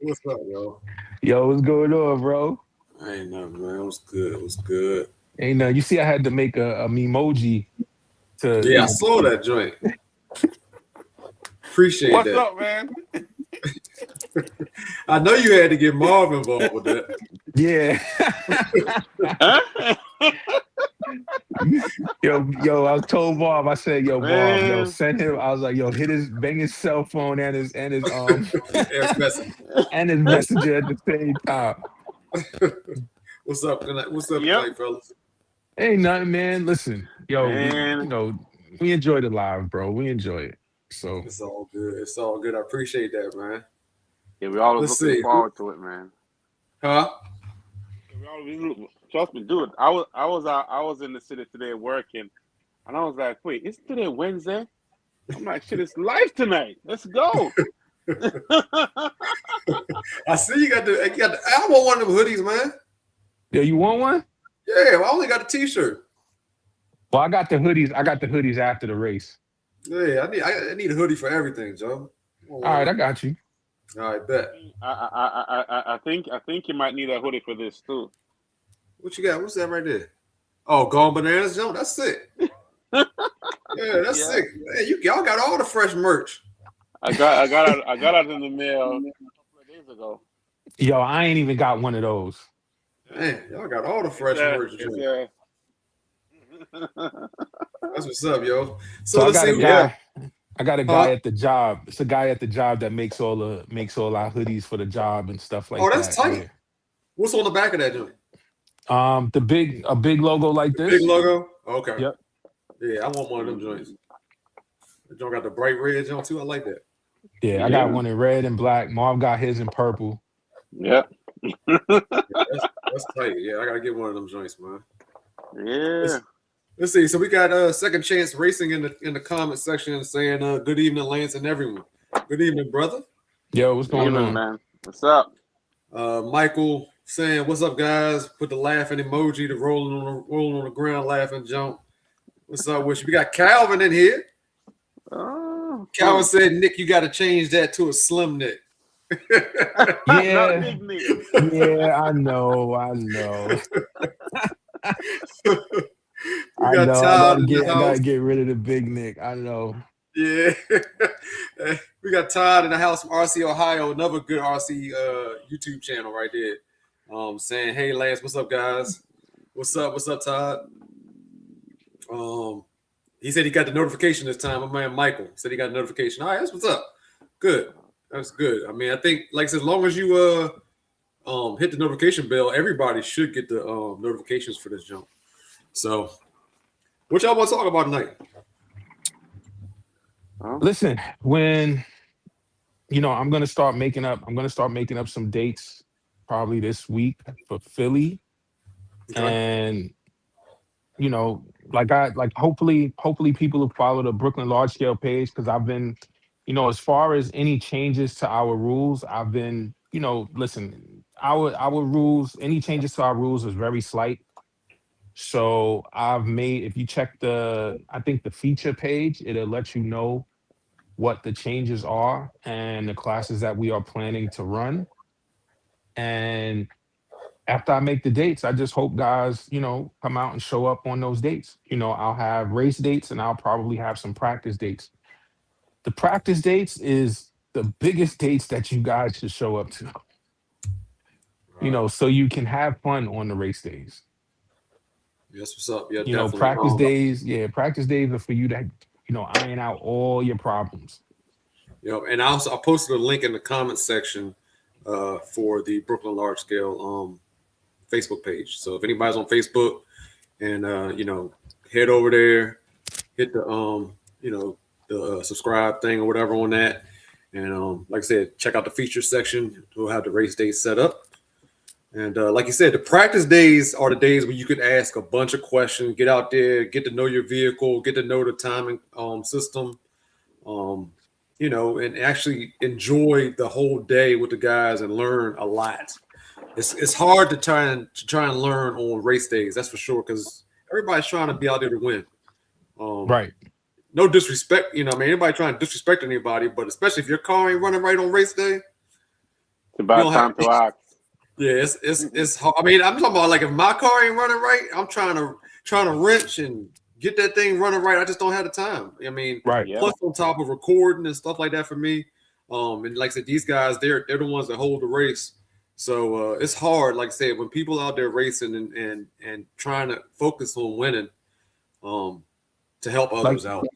What's up, yo? Yo, what's going on, bro? I ain't nothing, man. It was good. It was good. Ain't you see, I had to make a memoji to, Yeah, I saw that joint. Appreciate What's that. up, man? I know you had to get Marv involved with that. yeah. Huh? yo, I told Bob, I said, yo, Bob, yo, Man. send him. I was like, yo, bang his cell phone and his Ask message. and his messenger at the same time. What's up tonight? What's up Yep. tonight, fellas? Ain't nothing, man. Listen, yo, Man. we enjoy the live, bro. We enjoy it. So It's all good. It's all good. I appreciate that, man. Yeah, we always Let's looking see. forward to it, man. Huh? We always trust me, dude. I was in the city today working, and I was like, wait, it's today Wednesday? I'm like, shit, it's live tonight. Let's go. I see you got the. I want one of them hoodies, man. yo, you want one? Yeah, I only got a T-shirt. Well, I got the hoodies. I got the hoodies after the race. Yeah, I need a hoodie for everything, Joe. All right, I got you. All right, bet. I think you might need a hoodie for this too. What you got? What's that right there? Oh, Gone Bananas, Joe. That's sick. Yeah, that's sick. Man, y'all got all the fresh merch. I got it in the mail a couple of days ago. Yo, I ain't even got one of those. Man, y'all got all the fresh merch. That's what's up, yo. So I let's got a see. guy. I got a guy Huh? at the job. It's a guy at the job that makes all our hoodies for the job and stuff like Oh, that. that's tight. What's on the back of that joint? Yeah. A big logo like this. Big logo. Okay. Yep. Yeah, I want one of them joints. The joint got the bright red joint too. I like that. Yeah, I got one in red and black. Marv got his in purple. Yeah. Yeah, that's tight. Yeah, I gotta get one of them joints, man. Yeah. Let's see. So we got Second Chance Racing in the comment section saying good evening, Lance and everyone. Good evening, brother. Yo, what's going on, man? What's up? Michael saying, "What's up, guys?" Put the laughing emoji, the rolling on the ground, laughing jump. What's up, Wish? We got Calvin in here. Oh, Calvin said, "Nick, you got to change that to a slim neck." Not big Nick. Yeah, I know. I gotta get rid of the big Nick. I know. Yeah. We got Todd in the house from RC Ohio, another good RC YouTube channel right there. Saying, hey Lance, what's up, guys? What's up, Todd? He said he got the notification this time. My man Michael said he got a notification. All right, that's what's up. Good. That's good. I mean, I think like I said, as long as you hit the notification bell, everybody should get the notifications for this jump. So what y'all want to talk about tonight? Listen, when I'm gonna start making up some dates probably this week for Philly. Okay. And hopefully people who follow the Brooklyn Large Scale page, because I've been, as far as any changes to our rules, I've been, listen, our rules, any changes to our rules is very slight. So if you check I think the feature page, it'll let you know what the changes are and the classes that we are planning to run. And after I make the dates, I just hope guys, come out and show up on those dates. I'll have race dates and I'll probably have some practice dates. The practice dates is the biggest dates that you guys should show up to, so you can have fun on the race days. Yes, what's up? Yeah, definitely. Practice days are for you to, iron out all your problems. And I posted a link in the comment section for the Brooklyn Large Scale Facebook page. So if anybody's on Facebook and head over there, hit the the subscribe thing or whatever on that, and like I said, check out the features section. We'll have the race days set up. And like you said, the practice days are the days where you can ask a bunch of questions, get out there, get to know your vehicle, get to know the timing system, and actually enjoy the whole day with the guys and learn a lot. It's hard to try and learn on race days, that's for sure, because everybody's trying to be out there to win. Right. No disrespect, anybody trying to disrespect anybody, but especially if your car ain't running right on race day, It's a bad time to act. Yeah, it's hard. I mean, I'm talking about like if my car ain't running right, I'm trying to wrench and get that thing running right. I just don't have the time. I mean, Right. plus on top of recording and stuff like that for me. And like I said, these guys, they're the ones that hold the race. So it's hard. Like I said, when people out there racing and trying to focus on winning, to help others out.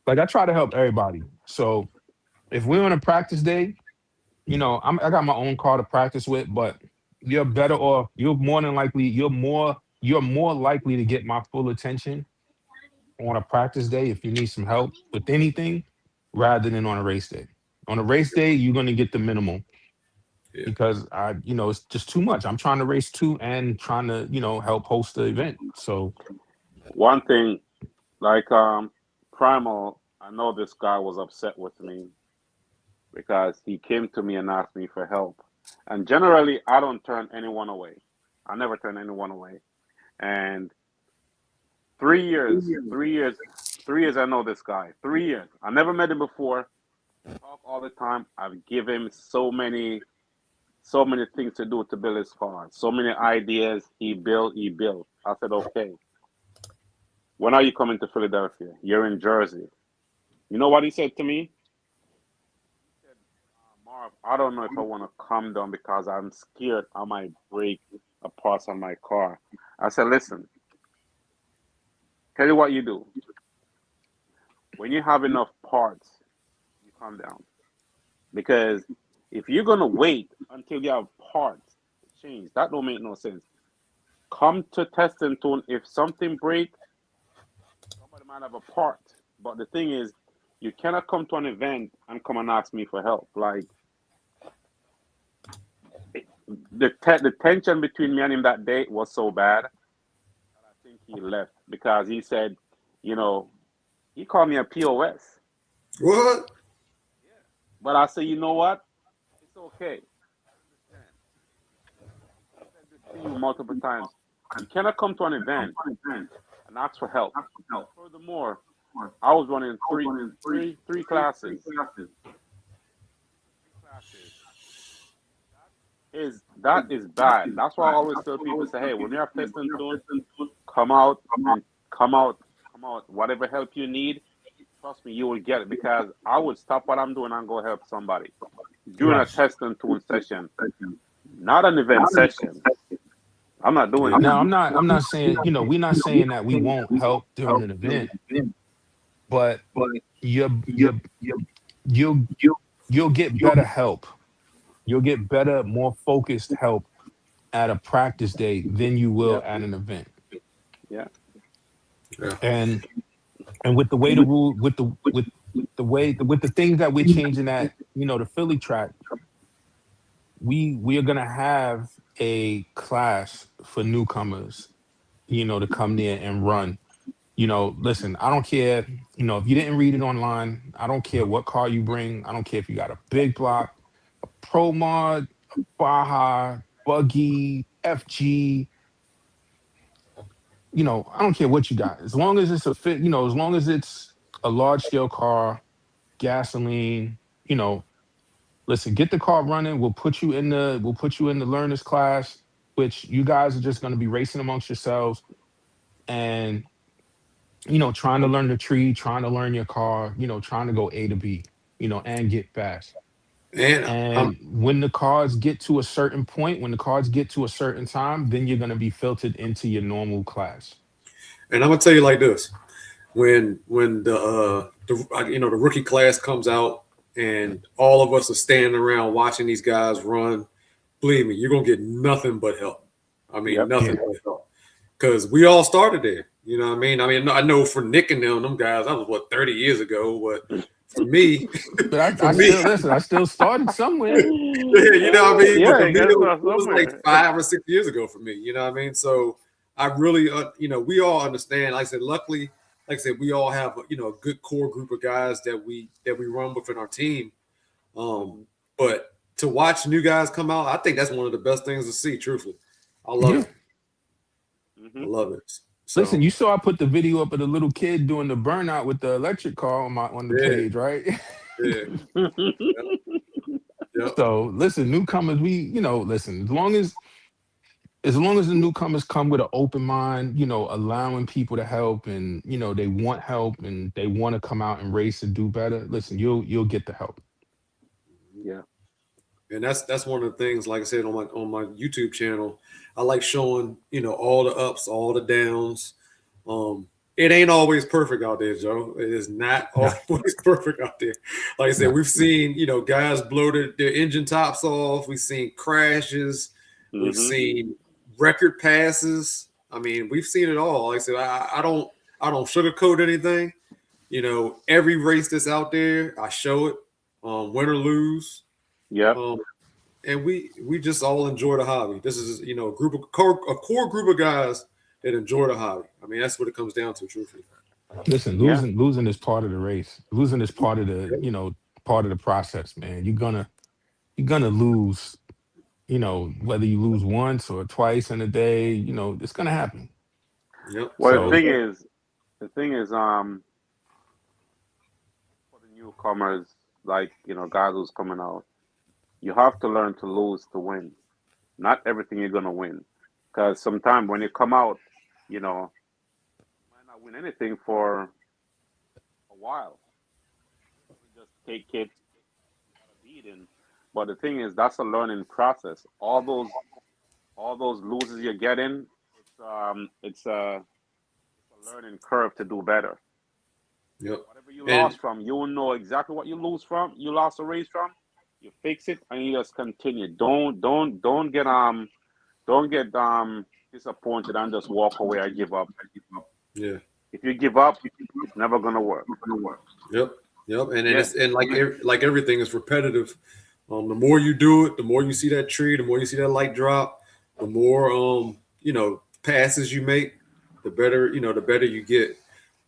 Like I try to help everybody. So if we're on a practice day, you know, I got my own car to practice with, but you're better off. You're more likely to get my full attention on a practice day if you need some help with anything, rather than on a race day. On a race day, you're going to get the minimum because it's just too much. I'm trying to race too and trying to, help host the event. So one thing, like Primal, I know this guy was upset with me because he came to me and asked me for help. And generally, I don't turn anyone away. I never turn anyone away. And 3 years, I know this guy. 3 years. I never met him before. I talk all the time. I've given him so many things to do to build his car. So many ideas. He built. I said, okay. When are you coming to Philadelphia? You're in Jersey. You know what he said to me? Marv, I don't know if I want to come down because I'm scared I might break a part on my car. I said, listen, tell you what you do. When you have enough parts, you come down. Because if you're going to wait until you have parts to change, that don't make no sense. Come to test and tune. If something breaks, somebody might have a part. But the thing is, you cannot come to an event and come and ask me for help. Like, the tension between me and him that day was so bad that I think he left because he said, he called me a POS. What? But I said, you know what? It's okay. I understand. I said this to you multiple times. You cannot come to an event and ask for help. Furthermore, I was running three classes. That is bad. That's why I always tell people, say, hey, when you have testing tools, come out, whatever help you need, trust me, you will get it. Because I would stop what I'm doing and go help somebody during a testing tool session, not an event session. I'm not doing it. Now I'm not saying, we're not saying that we won't help during an event, but you'll get better help. You'll get better, more focused help at a practice day than you will at an event. Yeah. And with the way the rule, with the things that we're changing at, the Philly track, we are gonna have a class for newcomers, to come there and run. Listen, I don't care, if you didn't read it online, I don't care what car you bring. I don't care if you got a big block, a Pro Mod, a Baja, buggy, FG. I don't care what you got. As long as it's a fit, as long as it's a large scale car, gasoline, listen, get the car running. We'll put you in the learners class, which you guys are just going to be racing amongst yourselves and, trying to learn the tree, trying to learn your car, trying to go A to B, and get fast. And when the cars get to a certain point, when the cars get to a certain time, then you're going to be filtered into your normal class. And I'm gonna tell you like this: when the rookie class comes out and all of us are standing around watching these guys run, believe me, you're gonna get nothing but help. I mean, nothing but help, because we all started there. You know what I mean? I know for Nick and them guys, that was 30 years ago. But for me, but I still started somewhere. You know what I mean? Yeah, but it was like 5 or 6 years ago for me. You know what I mean? So I really, we all understand. Like I said, luckily, we all have a good core group of guys that we run within our team. But to watch new guys come out, I think that's one of the best things to see. Truthfully, I love it. I love it. So, listen, you saw I put the video up of the little kid doing the burnout with the electric car on the page, right? Yeah. Yep. So listen, newcomers, listen, as long as the newcomers come with an open mind, allowing people to help, and they want help and they want to come out and race and do better. Listen, you'll get the help. Yeah. And that's one of the things, like I said, on my YouTube channel, I like showing, all the ups, all the downs. It ain't always perfect out there, Joe. It is not always perfect out there. Like I said, we've seen, guys blow their engine tops off. We've seen crashes. Mm-hmm. We've seen record passes. I mean, we've seen it all. Like I said, I don't sugarcoat anything. Every race that's out there, I show it, win or lose. Yeah. And we just all enjoy the hobby. This is, a core group of guys that enjoy the hobby. I mean, that's what it comes down to, truthfully. Listen, losing is part of the race. Losing is part of the, part of the process, man. You're gonna lose, whether you lose once or twice in a day, it's gonna happen. Yep. Well, So, the thing is, for the newcomers, like, guys who's coming out, you have to learn to lose to win. Not everything you're gonna win, because sometimes when you come out, you might not win anything for a while. You just take it beating. But the thing is, that's a learning process. All those losses you're getting, it's a learning curve to do better. Yep. Whatever you lost from, you will know exactly what you lost a race from. You fix it and you just continue. Don't get disappointed and just walk away and give up. Yeah. If you give up, it's never gonna work. Yep. And it's like everything is repetitive. The more you do it, the more you see that tree, the more you see that light drop, the more passes you make, the better you get.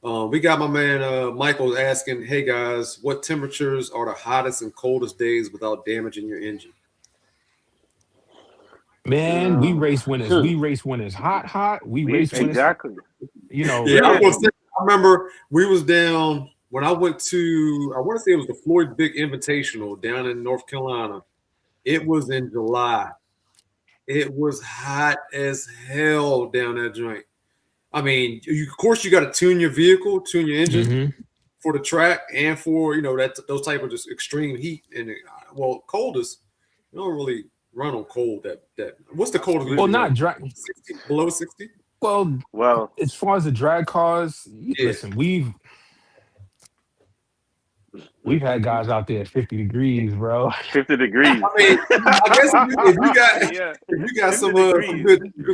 We got my man Michael asking, hey guys, what temperatures are the hottest and coldest days without damaging your engine? man, we race when it's hot. We race when exactly. it's, I remember we was down when I went to, I want to say it was the Floyd Big Invitational down in North Carolina. It was in July. It was hot as hell down that joint. I mean, of course, you got to tune your vehicle, tune your engine for the track and for, those type of just extreme heat. And coldest, you don't really run on cold. That what's the coldest? well, not dry, 60, below 60. Well, as far as the drag cars, listen, we've had guys out there at 50 degrees, bro. 50 degrees. I mean, I guess if you got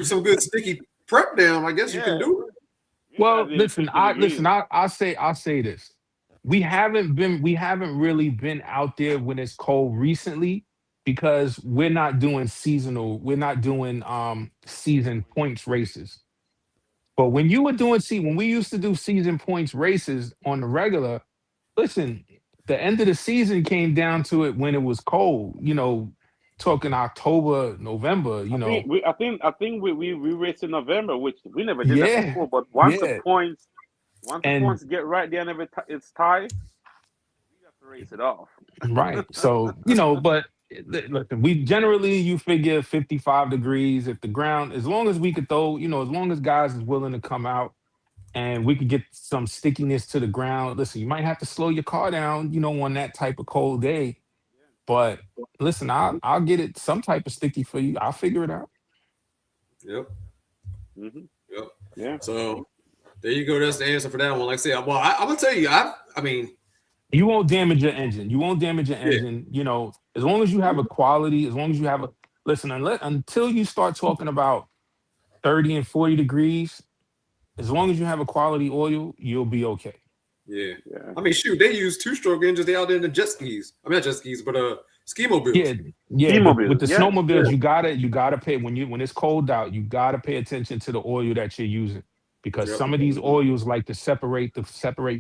some good sticky prep down, I guess you can do it. Well, I'll say this. We haven't really been out there when it's cold recently because we're not doing season points races. But when you were doing when we used to do season points races on the regular, listen, the end of the season came down to it when it was cold, talking October, November, I think we raced in November, which we never did that before. But once the points get right there and it's tied, we have to race it off. Right. So, but listen, we generally, you figure 55 degrees if the ground, as long as we could throw, as long as guys is willing to come out and we could get some stickiness to the ground. Listen, you might have to slow your car down, on that type of cold day. But listen, I'll get it some type of sticky for you. I'll figure it out. Yep. Mm-hmm. Yep. Yeah. So there you go. That's the answer for that one. Like I said, I'm gonna tell you, I mean, you won't damage your engine. As long as you have a quality, as long as you have a listen, until you start talking about 30 and 40 degrees, as long as you have a quality oil, you'll be okay. Yeah. I mean, shoot, they use 2-stroke engines. They out there in the jet skis. I mean, not jet skis, but ski mobiles. Yeah. With the snowmobiles, you gotta pay when it's cold out. You gotta pay attention to the oil that you're using because some of these oils like to separate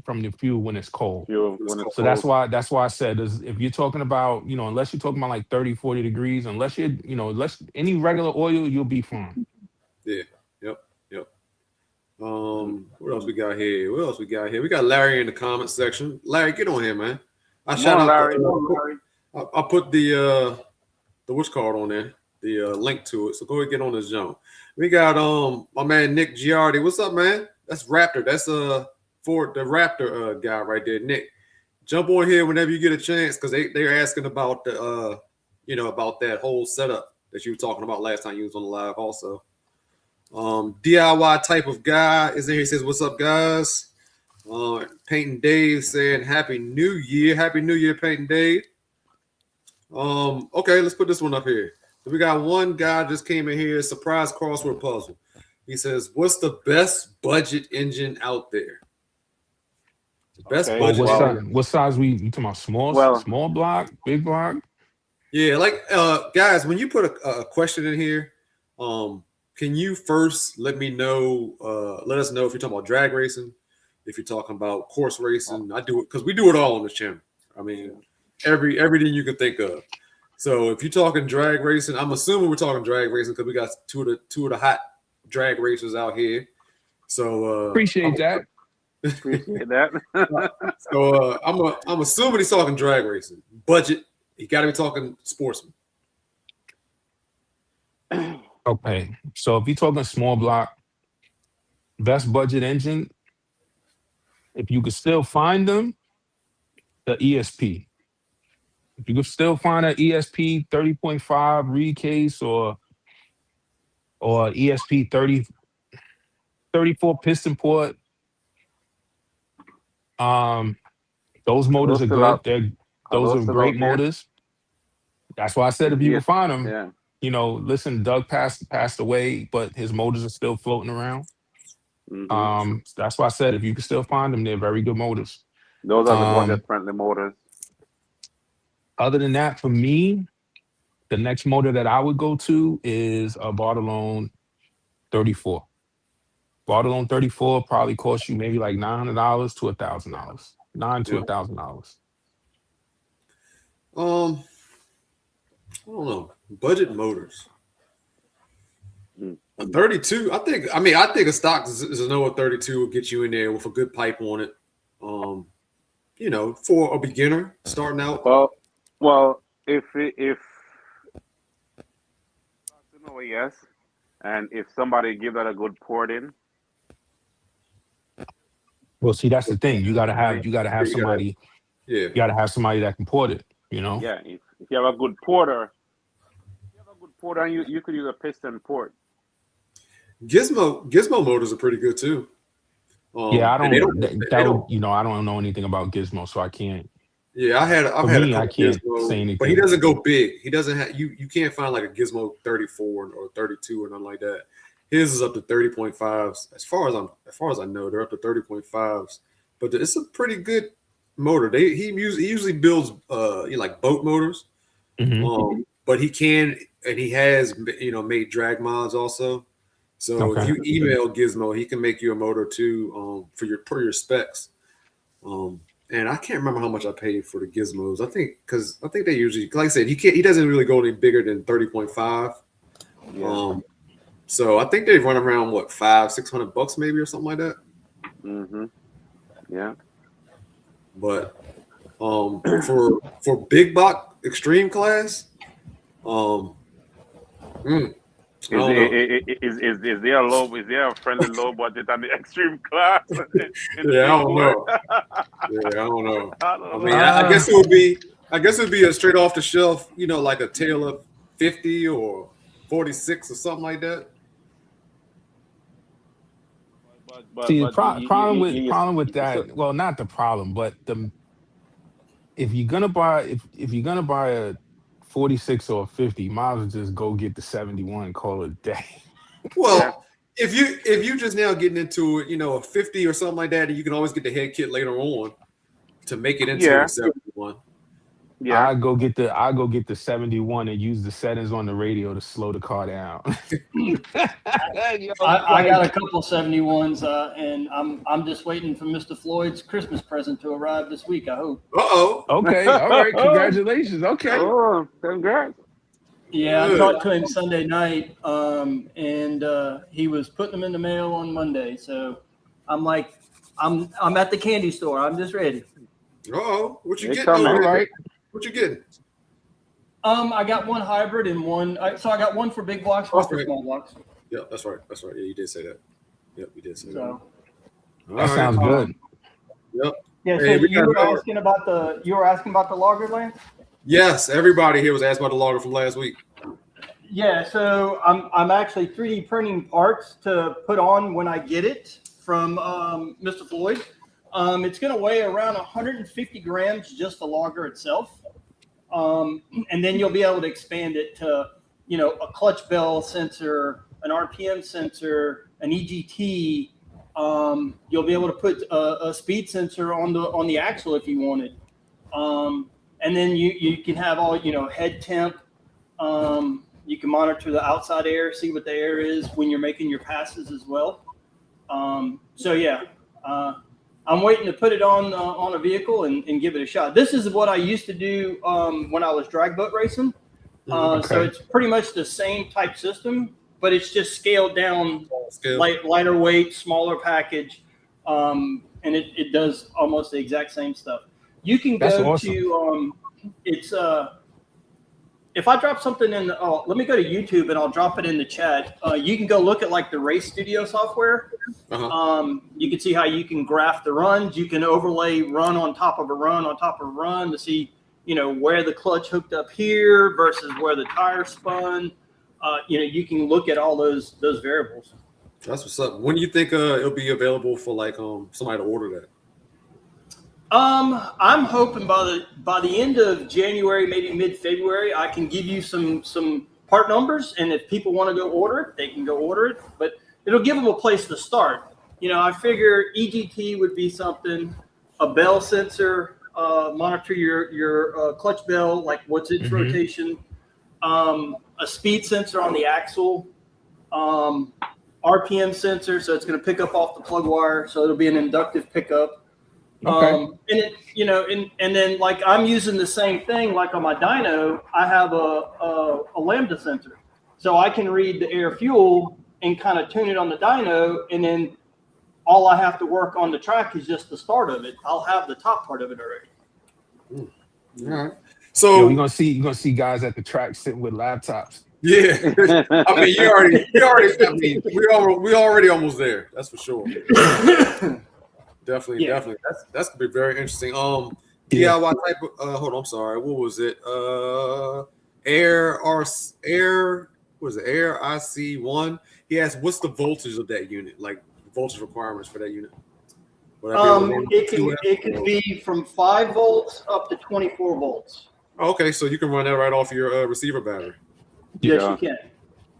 from the fuel when it's cold. So that's why I said if you're talking about unless you're talking about like 30, 40 degrees, unless any regular oil, you'll be fine. Yeah. Yep. What else we got here? We got Larry in the comment section. Larry, get on here, man. I I'll put the which card on there, the link to it. So go ahead and get on this jump. We got my man Nick Giardi. What's up, man? That's Raptor. That's for the Raptor guy right there, Nick. Jump on here whenever you get a chance because they're asking about the about that whole setup that you were talking about last time you was on the live also. DIY type of guy is there. He says, "What's up, guys?" Peyton Dave saying, "Happy New Year, Happy New Year, Peyton Dave." Okay, let's put this one up here. So we got one guy just came in here, surprise crossword puzzle. He says, "What's the best budget engine out there?" The best budget. What size you talking about? Small block, big block? Yeah, like guys, when you put a question in here, can you first let us know if you're talking about drag racing, if you're talking about course racing. I do it because we do it all on this channel. I mean, everything you can think of. So if you're talking drag racing, I'm assuming we're talking drag racing because we got two of the hot drag racers out here. So appreciate that. Appreciate that. So I'm assuming he's talking drag racing. Budget, he got to be talking sportsman. Okay, so if you're talking small block, best budget engine, if you could still find them, the ESP. If you could still find an ESP 30.5 reed case or ESP 34 piston port, those motors are good. Those are great motors. That's why I said if you can find them, listen, Doug passed away, but his motors are still floating around. Mm-hmm. That's why I said if you can still find them, they're very good motors. Those are the budget-friendly motors. Other than that, for me, the next motor that I would go to is a Bartolone 34. Bartolone 34 probably costs you maybe like $900 to $1,000. $900 to $1,000. I don't know. Budget motors. A 32. I think a stock Zenoa 32 will get you in there with a good pipe on it. For a beginner starting out. Well, if yes, and if somebody give that a good port in. Well, see, that's the thing. You gotta have somebody. You gotta have somebody that can port it. Yeah, if you have a good porter, you could use a piston port. Gizmo motors are pretty good too. I don't know anything about Gizmo, so I can't. Yeah, I've had a couple I can't Gizmo, say anything. But he doesn't go big. He doesn't have you can't find like a Gizmo 34 or 32 or nothing like that. His is up to 30.5s. As far as I know, they're up to 30.5s. But it's a pretty good motor. He usually builds like boat motors. Mm-hmm. But he has made drag mods also. So if you email Gizmo, he can make you a motor too for your specs. And I can't remember how much I paid for the Gizmos. I think they usually, like I said, he doesn't really go any bigger than 30.5. Yeah. So I think they run around $500-$600 maybe or something like that. Mm-hmm. Yeah. But for big block extreme class, Is there a friendly low budget on the extreme class? I don't know. I don't know. I mean, I guess it would be a straight off the shelf, like a Taylor 50 or 46 or something like that. The problem with that. Well, not the problem, but if you're gonna buy a 46 or 50, might as well just go get the 71 and call it a day. Well, if you just now getting into it, a 50 or something like that, and you can always get the head kit later on to make it into a 71. Yeah, I go get the 71 and use the settings on the radio to slow the car down. I got a couple 71s, and I'm just waiting for Mr. Floyd's Christmas present to arrive this week. I hope. Okay. All right. Congratulations. Okay. Oh, congrats. Yeah, I talked to him Sunday night, and he was putting them in the mail on Monday. So I'm like, I'm at the candy store. I'm just ready. What you getting? All right. What you getting? I got one hybrid and one. So I got one for big blocks, one for small blocks. Yeah, that's right. That's right. Yeah, you did say that. Yep, you did say that. All That sounds good. Yep. Yeah. So you were asking about the logger, Lance? Yes, everybody here was asked about the logger from last week. Yeah. So I'm actually 3D printing parts to put on when I get it from Mr. Floyd. It's going to weigh around 150 grams, just the logger itself. And then you'll be able to expand it to, a clutch bell sensor, an RPM sensor, an EGT. You'll be able to put a speed sensor on the axle if you wanted. And then you can have all, head temp. You can monitor the outside air, see what the air is when you're making your passes as well. So yeah. I'm waiting to put it on a vehicle and give it a shot. This is what I used to do when I was drag boat racing. So it's pretty much the same type system, but it's just scaled down, lighter weight, smaller package, and it does almost the exact same stuff. You can go to it's if I drop something in, let me go to YouTube and I'll drop it in the chat. You can go look at like the Race Studio software. You can see how you can graph the runs. You can overlay run on top of a run on top of a run to see, where the clutch hooked up here versus where the tire spun. You can look at all those variables. That's what's up. When do you think it'll be available for like somebody to order that? I'm hoping by the end of January, maybe mid-February, I can give you some part numbers, and if people want to go order it, they can go order it. But it'll give them a place to start. I figure EGT would be something, a bell sensor, monitor your clutch bell, like what's its rotation, a speed sensor on the axle, RPM sensor, so it's going to pick up off the plug wire, so it'll be an inductive pickup. And then like I'm using the same thing, like on my dyno, I have a lambda sensor, so I can read the air fuel and kind of tune it on the dyno, and then all I have to work on the track is just the start of it. I'll have the top part of it already. All right. So you're gonna see guys at the track sitting with laptops. Yeah, I mean, I mean, we already almost there. That's for sure. Definitely. That's gonna be very interesting. DIY type of, hold on, I'm sorry. What was it? Air IC1. He asked, what's the voltage of that unit? Like voltage requirements for that unit? It can be from 5 volts up to 24 volts. Okay, so you can run that right off your receiver battery. Yes, you can.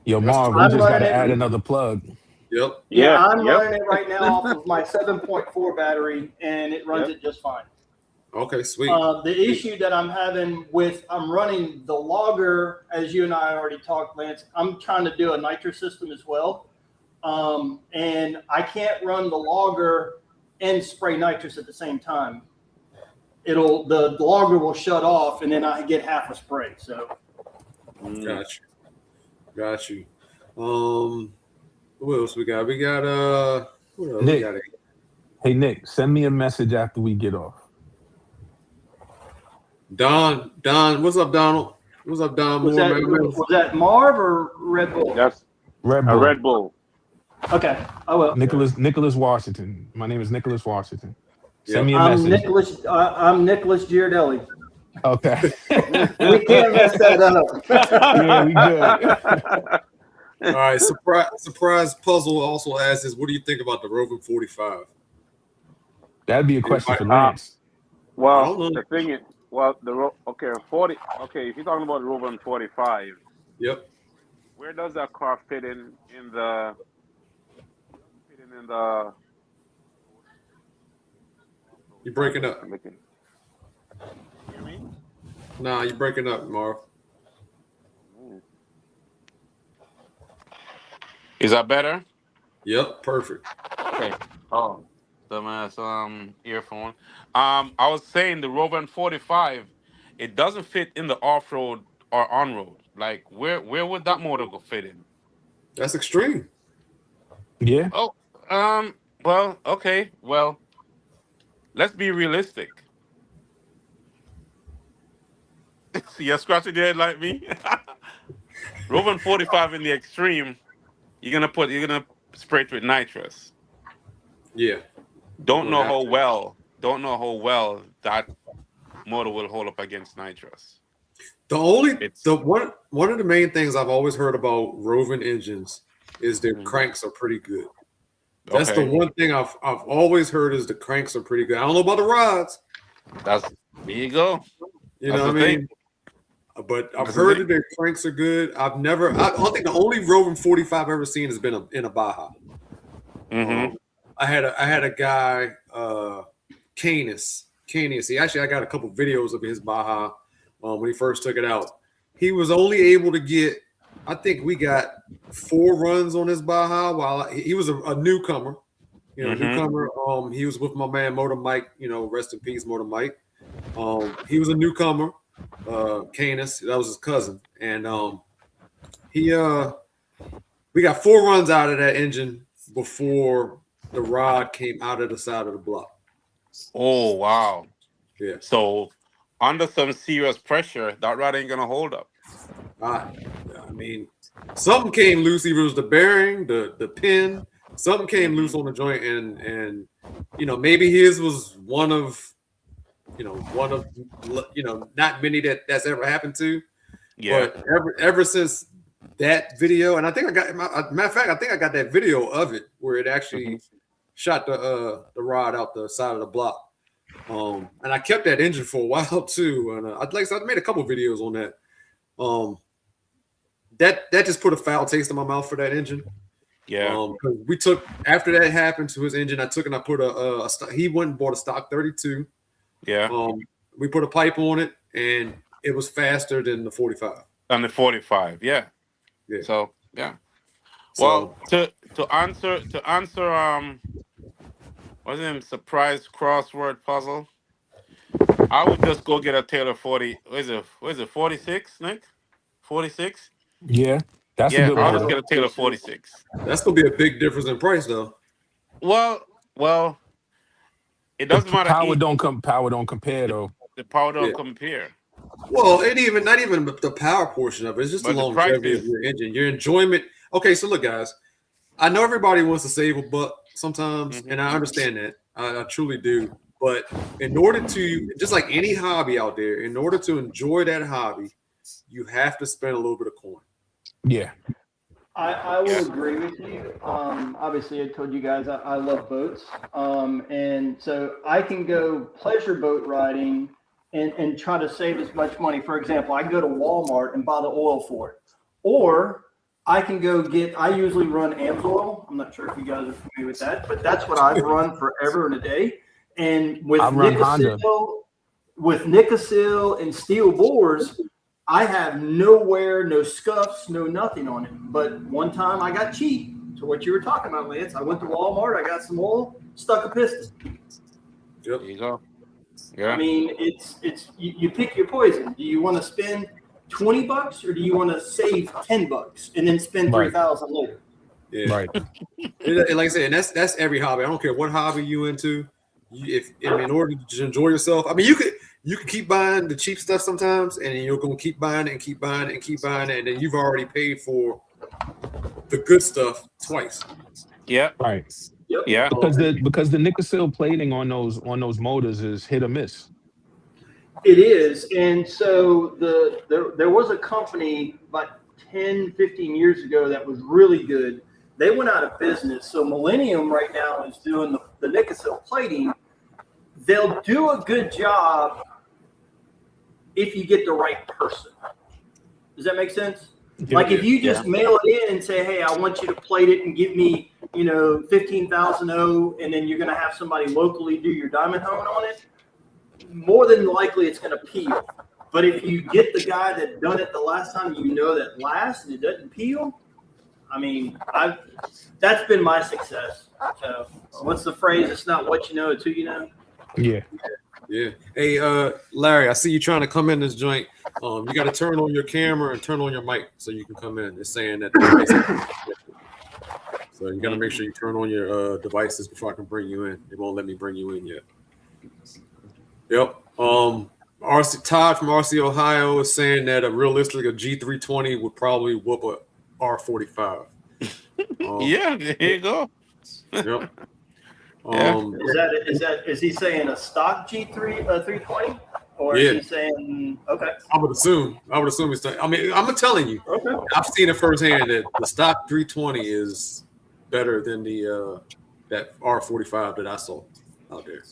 Yo, Marv, we just got to add another plug. Yep. Yeah, I'm running it right now off of my 7.4 battery, and it runs it just fine. Okay, sweet. The issue that I'm having I'm running the logger, as you and I already talked, Lance. I'm trying to do a nitro system as well, and I can't run the logger and spray nitrous at the same time. The logger will shut off, and then I get half a spray. So, got you. What else we got? What else Nick, we got? Hey Nick, send me a message after we get off. Don, what's up, Donald? What's up, Don? Was that Marv or Red Bull? That's Red Bull. Red Bull. Okay, I will. Nicholas Washington. My name is Nicholas Washington. Send me a message. I'm Nicholas Giardelli. Okay. We can't mess that up. Yeah, we good. All right, surprise puzzle also asks us, what do you think about the Roving 45? That'd be a question for Lance. Well, the thing is, 40. Okay, if you're talking about the Roving 45, yep. Where does that car fit in the? You're breaking up. You hear me? Nah, you're breaking up, Marv. Is that better? Yep, perfect. Okay. Oh, dumbass earphone. I was saying the Roving 45, it doesn't fit in the off-road or on-road. Like where would that motor go fit in? That's extreme. Yeah. Oh, well, okay. Well, let's be realistic. So you're scratching your head like me. Roving 45 in the extreme, you're gonna spray it with nitrous. Yeah, you're Don't gonna know have how to. well. Don't know how well that motor will hold up against nitrous. The It's one of the main things I've always heard about roving engines is their Mhm. cranks are pretty good. That's the Okay. one thing I've always heard is the cranks are pretty good. I don't know about the rods, There you go. you That's know the what I thing. mean? But I've That's the heard thing. that their cranks are good. I think the only roving 45 I've ever seen has been in a Baja. Mm-hmm. I had a guy, Canis. I got a couple videos of his Baja when he first took it out. He was only able to get, I think we got 4 runs on his Baja while he was a newcomer. You know, Mm-hmm. newcomer. He was with my man Motor Mike. You know, rest in peace, Motor Mike. He was a newcomer. Canis, that was his cousin, and he we got 4 runs out of that engine before the rod came out of the side of the block. Oh wow. Yeah. So under some serious pressure, that rod ain't gonna hold up. I mean, something came loose. Either it was the bearing, the pin, something came loose on the joint, and you know, maybe his was one of not many that's ever happened to. Yeah. But ever since that video, and I think matter of fact, I think I got that video of it where it actually shot the rod out the side of the block. And I kept that engine for a while too, and I made a couple videos on that. That just put a foul taste in my mouth for that engine. Yeah. 'Cause we took after that happened to his engine, I took and I put he went and bought a stock 32. Yeah. We put a pipe on it, and it was faster than the 45. And the 45. Yeah. Yeah. So yeah. So Well, to answer what's him surprise crossword puzzle, I would just go get a Taylor 40. What is it 46, Nick? 46? Yeah, that's a Yeah, good I'll just motor. get a Taylor 46. that's gonna be a big difference in price, though. Well, it The doesn't matter power if don't compare though. the power don't Yeah. compare. Well, not even the power portion of it. It's just the But the price longevity of is your engine, your enjoyment. Okay, so look, guys, I know everybody wants to save a buck sometimes, and I understand that. I truly do. But in order to, just like any hobby out there, in order to enjoy that hobby, you have to spend a little bit of coin. Yeah. I will agree with you. Obviously, I told you guys I love boats. And so I can go pleasure boat riding and try to save as much money. For example, I can go to Walmart and buy the oil for it. Or I can go I usually run AMSOIL. I'm not sure if you guys are familiar with that, but that's what I've run forever and a day. And with I run Honda. Nicosil and steel bores, I have no wear, no scuffs, no nothing on it. But one time I got cheap to what you were talking about, Lance. I went to Walmart, I got some oil, stuck a piston. Yep. there you go. Yeah. I mean, it's you pick your poison. Do you want to spend $20 or do you want to save $10 and then spend Right. $3,000 later? Yeah. Right. And like I said, and that's every hobby. I don't care what hobby you into. In order to enjoy yourself, I mean, you can keep buying the cheap stuff sometimes, and you're gonna keep buying it and keep buying it and keep buying it, and then you've already paid for the good stuff twice. Yeah. Right. Yep. Yeah. Because the Nicosil plating on those motors is hit or miss. It is. And so there was a company about 10, 15 years ago that was really good. They went out of business. So Millennium right now is doing the Nicosil plating. They'll do a good job if you get the right person. Does that make sense? Like if you just mail it in and say, hey, I want you to plate it and give me, 15,000 and then you're going to have somebody locally do your diamond hone on it, more than likely it's going to peel. But if you get the guy that done it the last time, that lasts and it doesn't peel, I mean, that's been my success. So what's the phrase? It's not what you know, it's who you know. Yeah. Yeah. Hey, Larry, I see you trying to come in this joint. You got to turn on your camera and turn on your mic so you can come in. It's saying that. So you got to make sure you turn on your devices before I can bring you in. It won't let me bring you in yet. Yep. RC Todd from RC Ohio is saying that realistically a G320 would probably whoop a R45. Yeah, there you go. Yep. Yeah. Is he saying a stock G3 320, or Yeah. is he saying okay? I would assume it's. I mean, I'm telling you, Okay. I've seen it firsthand that the stock 320 is better than the that R45 that I saw out there.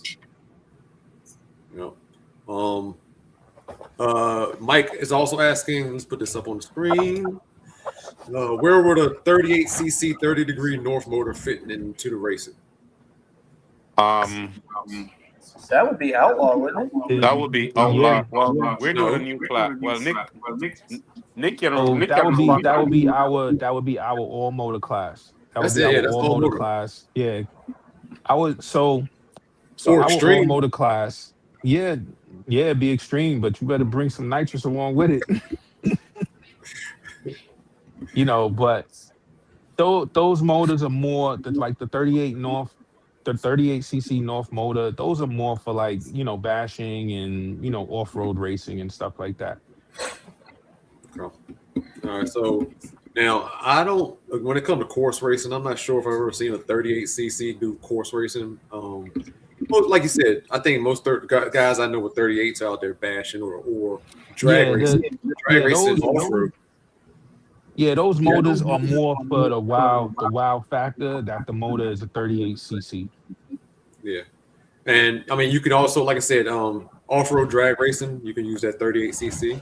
You know. Mike is also asking. Let's put this up on the screen. Where would a 38cc 30-degree North motor fit into the racing? That would be outlaw, wouldn't it? That would be outlaw. Well, we're doing a new class. Well, Nick, Nick, you know, Nick that would be our. our all motor class. That would That's be it, our yeah, that's all all motor motor. class. Yeah, I would so Or our all extreme. motor class. Yeah, it'd be extreme, but you better bring some nitrous along with it. You know, but those motors are more like the 38 North, the 38cc North motor. Those are more for like, you know, bashing and, you know, off-road racing and stuff like that. All right, so now I don't. When it comes to course racing, I'm not sure if I've ever seen a 38cc do course racing. Well, like you said, I think most guys I know with 38s out there bashing or drag racing, off-road. Yeah, those motors are more for the wow factor that the motor is a 38cc. Yeah, and I mean you could also, like I said, off-road drag racing. You can use that 38cc.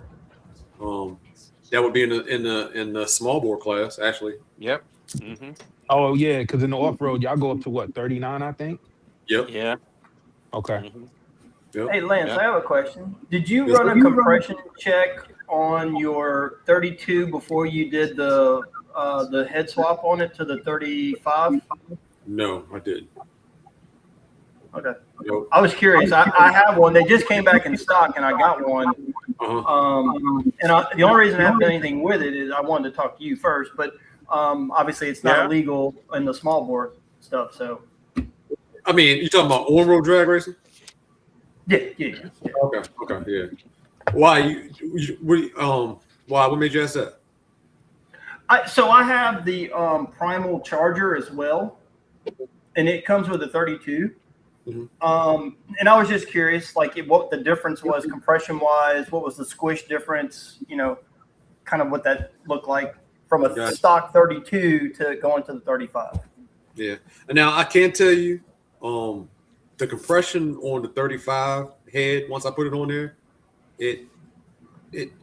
That would be in the small bore class, actually. Yep. Mm-hmm. Oh yeah, because in the off-road y'all go up to what, 39, I think. Yep. Yeah. Okay. Mm-hmm. Yep. Hey Lance, Yeah. I have a question. Did you Yes, run sir. a compression check on your 32 before you did the head swap on it to the 35? No, I didn't. Okay. Nope. I was curious. I have one. They just came back in stock, and I got one. Uh-huh. The only reason I haven't done anything with it is I wanted to talk to you first, but obviously it's not illegal in the small bore stuff. So, I mean, you talking about on-road drag racing? yeah. Okay, yeah. Why why? What made you ask that? So I have the Primal Charger as well, and it comes with a 32. Mm-hmm. And I was just curious, like what the difference was compression wise. What was the squish difference? You know, kind of what that looked like from a stock 32 to going to the 35. Yeah. And now I can tell you, the compression on the 35 head, once I put it on there, it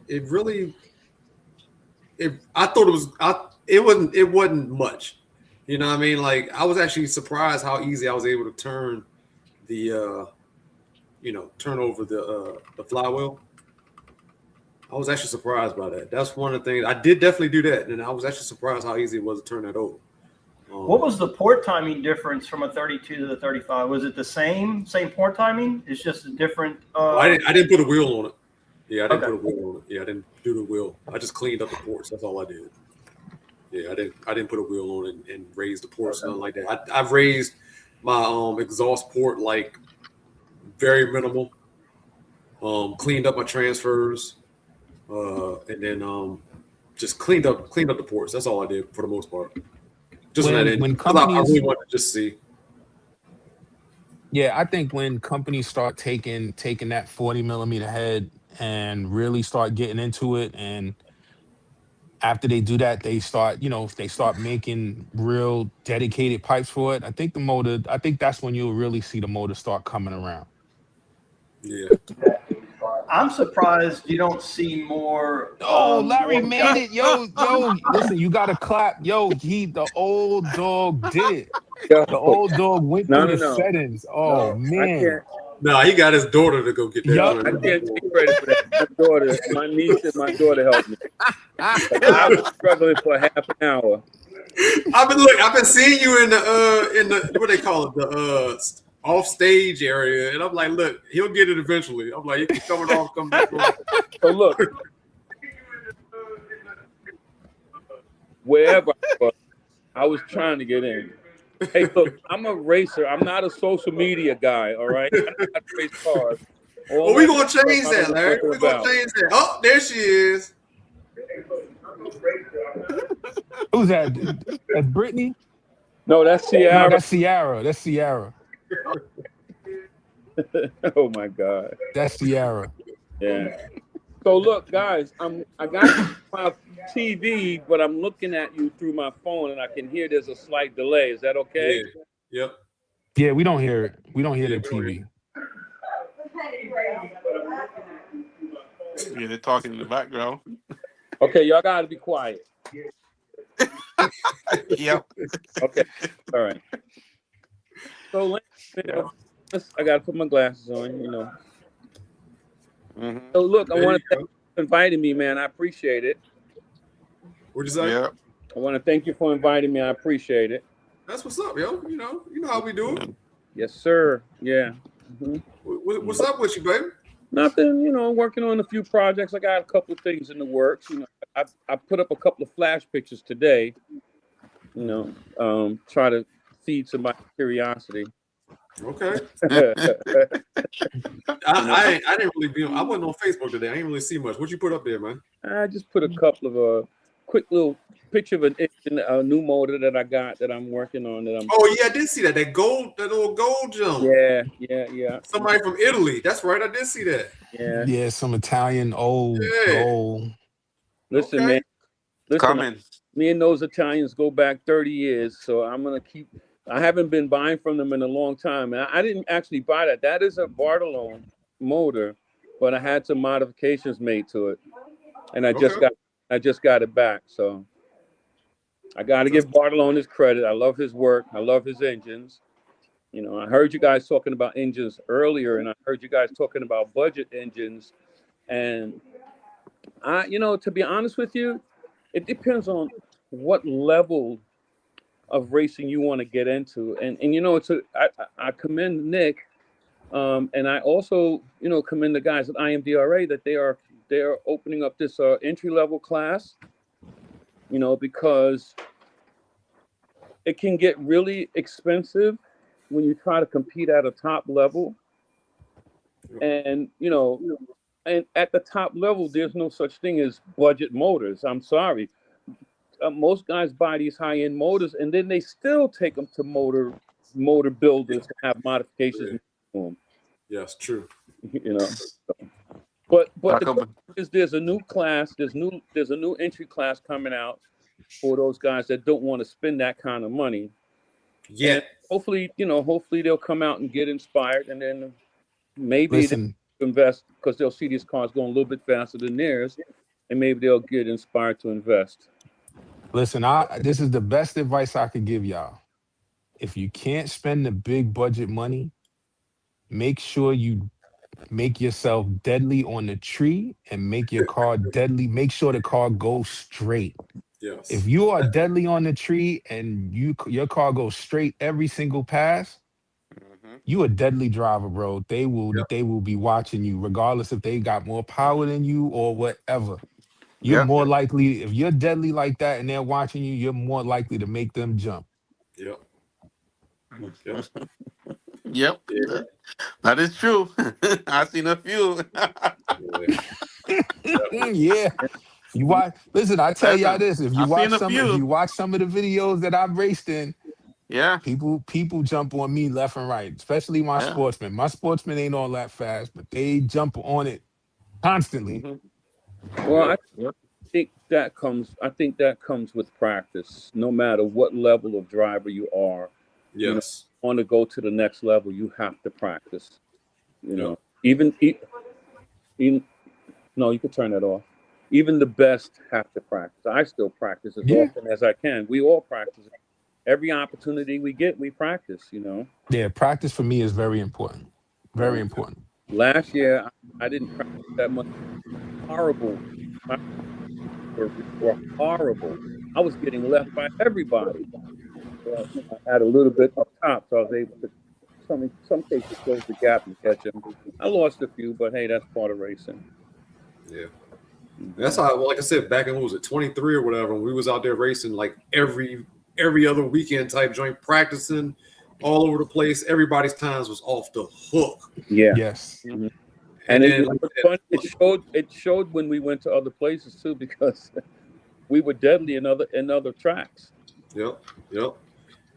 really, I thought it wasn't much. You know what I mean? Like I was actually surprised how easy I was able to turn the turn over the flywheel. I was actually surprised by that. That's one of the things I did definitely do that, and I was actually surprised how easy it was to turn that over. What was the port timing difference from a 32 to the 35? Was it the same port timing? It's just a different. I didn't put a wheel on it. Yeah, I didn't Okay. put a wheel on it. Yeah, I didn't do the wheel. I just cleaned up the ports. That's all I did. Yeah, I didn't put a wheel on it and raise the ports, nothing like that. I've raised my exhaust port like very minimal. Cleaned up my transfers, and then just cleaned up the ports. That's all I did for the most part. Just When I really wanted to just see. Yeah, I think when companies start taking that 40 millimeter head and really start getting into it, and after they do that, they start making real dedicated pipes for it. I think that's when you'll really see the motor start coming around. Yeah. I'm surprised you don't see more. Oh, Larry more made it. Yo, listen, you gotta clap. Yo, the old dog did it. The old dog went through the settings. Oh, man. No, he got his daughter to go get that. Yup. I can't take credit for that. My niece and my daughter helped me. I was struggling for half an hour. I've been seeing you in the what they call it, the off stage area, and I'm like, look, he'll get it eventually. I'm like, you can come it off, come back on. So look, wherever I was trying to get in. Hey, look, I'm a racer. I'm not a social media guy, all right? I know how to race cars. Well, we gonna change that, Larry. We gonna change that. Oh, there she is. Who's that? That's Brittany? No, that's No, Ciara. that's Ciara. That's Ciara. Oh my God. That's Ciara. Yeah. So look, guys, I got my TV, but I'm looking at you through my phone, and I can hear there's a slight delay. Is that okay? Yeah. Yep. Yeah, we don't hear it. We don't hear Yeah, the TV. Yeah, they're talking in the background. Okay, y'all gotta be quiet. Yep. Okay. All right. So I gotta put my glasses on, you know. Mm-hmm. So look, I want to thank you for inviting me, man. I appreciate it. What'd you say? Yeah. I want to thank you for inviting me. I appreciate it. That's what's up, yo. You know how we do it. Yes, sir. Yeah. Mm-hmm. What's up with you, baby? Nothing, you know, working on a few projects. I got a couple of things in the works. You know, I put up a couple of flash pictures today, you know, try to feed somebody's curiosity. Okay. I didn't really be on, I wasn't on Facebook today. I didn't really see much. What you put up there, man? I just put a couple of quick little picture of a new motor that I got that I'm working on. Oh yeah, I did see that. That little gold jump. Yeah. Somebody from Italy. That's right. I did see that. Yeah. Yeah, some Italian old gold. Listen, Okay. man. Listen, Coming. me and those Italians go back 30 years, so I'm gonna keep. I haven't been buying from them in a long time, and I didn't actually buy that. That is a Bartolone motor, but I had some modifications made to it, and I just got it back. So I got to give Bartolone his credit. I love his work. I love his engines. You know, I heard you guys talking about engines earlier, and I heard you guys talking about budget engines, and you know, to be honest with you, it depends on what level of racing you want to get into, and you know, I commend Nick, and I also, you know, commend the guys at IMDRA that they are opening up this entry level class, you know, because it can get really expensive when you try to compete at a top level, and you know, and at the top level, there's no such thing as budget motors. I'm sorry. Most guys buy these high-end motors, and then they still take them to motor builders to have modifications to them. Yes, true. You know, but the question is, there's a new class. There's a new entry class coming out for those guys that don't want to spend that kind of money. Yeah. And hopefully they'll come out and get inspired, and then maybe they'll invest because they'll see these cars going a little bit faster than theirs, and maybe they'll get inspired to invest. Listen, this is the best advice I could give y'all. If you can't spend the big budget money, make sure you make yourself deadly on the tree and make your car deadly. Make sure the car goes straight. Yes. If you are deadly on the tree and your car goes straight every single pass, you a deadly driver, bro. They will be watching you, regardless if they got more power than you or whatever. You're more likely, if you're deadly like that and they're watching you, you're more likely to make them jump. Yep. Yep. That is true. I've seen a few. Yeah. You watch. Listen, I tell y'all this: if you watch some of the videos that I've raced in, people jump on me left and right, especially my sportsmen. My sportsmen ain't all that fast, but they jump on it constantly. Well, I think that comes with practice. No matter what level of driver you are, you know, want to go to the next level, you have to practice. You know, even no, you can turn that off. Even the best have to practice. I still practice as often as I can. We all practice. Every opportunity we get, we practice, you know. Yeah, practice for me is very important. Very important. Last year, I didn't practice that much. Horrible. Were horrible. I was getting left by everybody. Well, I had a little bit up top, so I was able to, some cases, close the gap and catch him. I lost a few, but hey, that's part of racing. Yeah. That's how, like I said, back in, what was it, 23 or whatever, when we was out there racing like every other weekend type joint, practicing all over the place. Everybody's times was off the hook. Yeah. Yes. And And then, it showed when we went to other places too, because we were deadly in other tracks. Yep.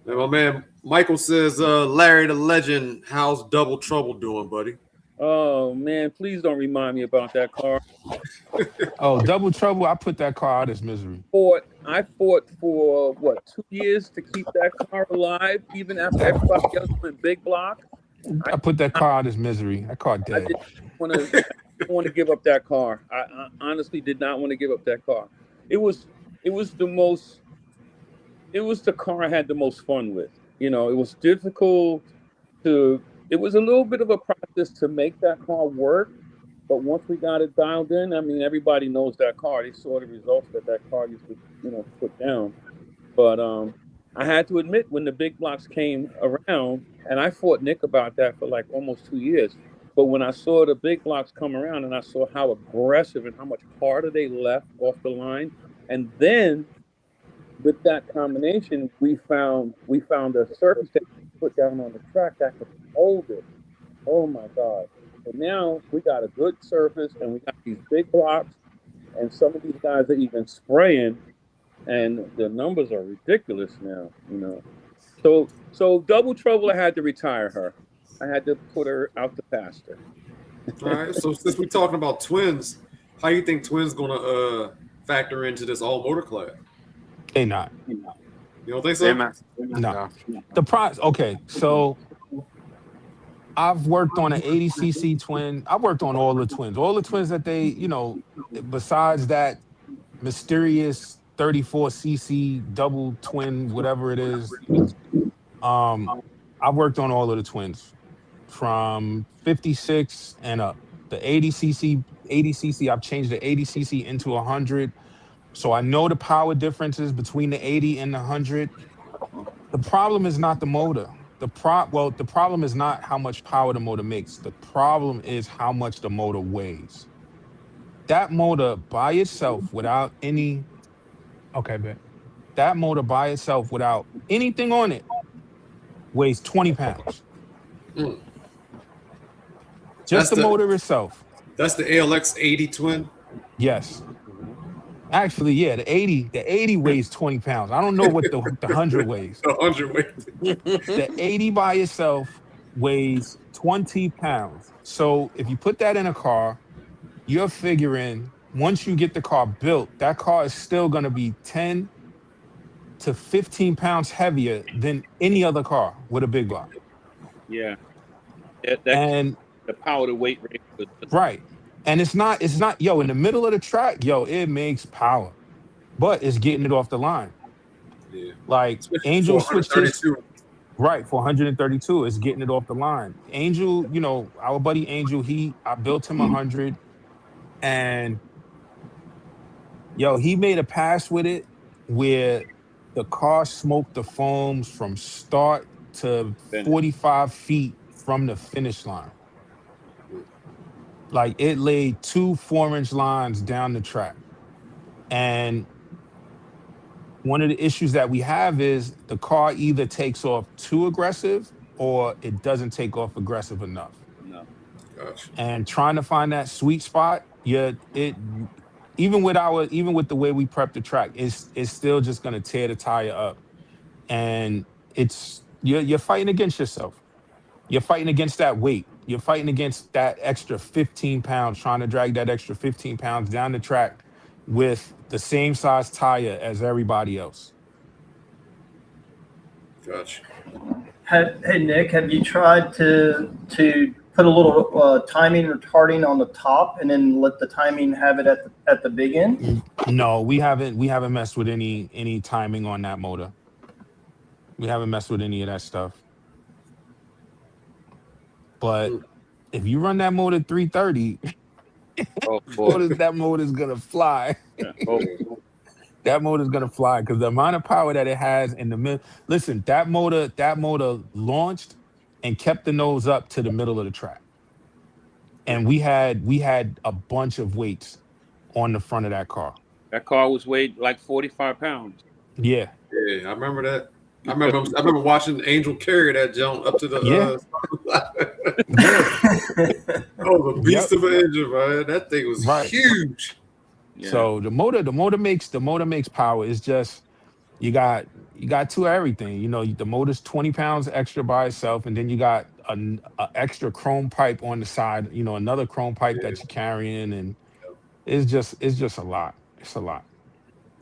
And my man Michael says, Larry the Legend, how's Double Trouble doing, buddy? Oh man, please don't remind me about that car. Oh, Double Trouble! I put that car out as misery. I fought for what, 2 years to keep that car alive, even after everybody else went big block. I put that car out as misery. That car I dead. didn't want to give up that car. I honestly did not want to give up that car. It was the car I had the most fun with. You know, it was difficult it was a little bit of a process to make that car work. But once we got it dialed in, I mean, everybody knows that car. They saw the results that car used to, put down. But I had to admit, when the big blocks came around, and I fought Nick about that for like almost 2 years. But when I saw the big blocks come around and I saw how aggressive and how much harder they left off the line, and then with that combination, we found a surface that we put down on the track that could hold it. Oh my God. So now we got a good surface and we got these big blocks, and some of these guys are even spraying, and the numbers are ridiculous now, So Double Trouble, I had to retire her. I had to put her out to pasture. All right. So since we're talking about twins, how you think twins gonna factor into this all motor class? They not. You don't think so? No. The price. Okay, so I've worked on an 80cc twin. I've worked on all the twins that they, besides that mysterious 34cc double twin, whatever it is. I've worked on all of the twins from 56 and up. The 80cc, I've changed the 80cc into 100. So I know the power differences between the 80 and the 100. The problem is not the motor. The problem is not how much power the motor makes. The problem is how much the motor weighs. That motor by itself, without any, that motor by itself, without anything on it, weighs 20 pounds. Mm. Just the motor itself. That's the ALX 80 twin? Yes. Actually, yeah, the 80 weighs 20 pounds. I don't know what the 100 weighs. The 100 weighs. The 80 by itself weighs 20 pounds. So if you put that in a car, you're figuring once you get the car built, that car is still going to be 10 to 15 pounds heavier than any other car with a big block. Yeah. And the power to weight ratio. Right. And it's not, in the middle of the track, it makes power, but it's getting it off the line. Yeah. Like Angel switched his, right, for 132, it's getting it off the line. Angel, our buddy Angel, I built him 100, and he made a pass with it where the car smoked the foams from start to 45 feet from the finish line. Like it laid 2 4-inch lines down the track. And one of the issues that we have is the car either takes off too aggressive or it doesn't take off aggressive enough. No. Gosh. And trying to find that sweet spot, even with the way we prep the track, it's still just gonna tear the tire up. And you're fighting against yourself. You're fighting against that weight. You're fighting against that extra 15 pounds, trying to drag that extra 15 pounds down the track with the same size tire as everybody else. Gotcha. Hey, Nick, have you tried to put a little timing retarding on the top and then let the timing have it at the big end? No, we haven't messed with any timing on that motor. We haven't messed with any of that stuff. But if you run that motor 330, that motor's gonna fly. Yeah. That motor's gonna fly because the amount of power that it has in the middle. Listen, that motor launched and kept the nose up to the middle of the track. And we had a bunch of weights on the front of that car. That car was weighed like 45 pounds. Yeah. Yeah, I remember that. I remember watching Angel carry that jump up to the That was a beast of an engine, man. That thing was huge. Yeah. So the motor makes power. It's just you got two everything. You know, the motor's 20 pounds extra by itself, and then you got an extra chrome pipe on the side. You know, another chrome pipe that you're carrying, and it's just a lot. It's a lot.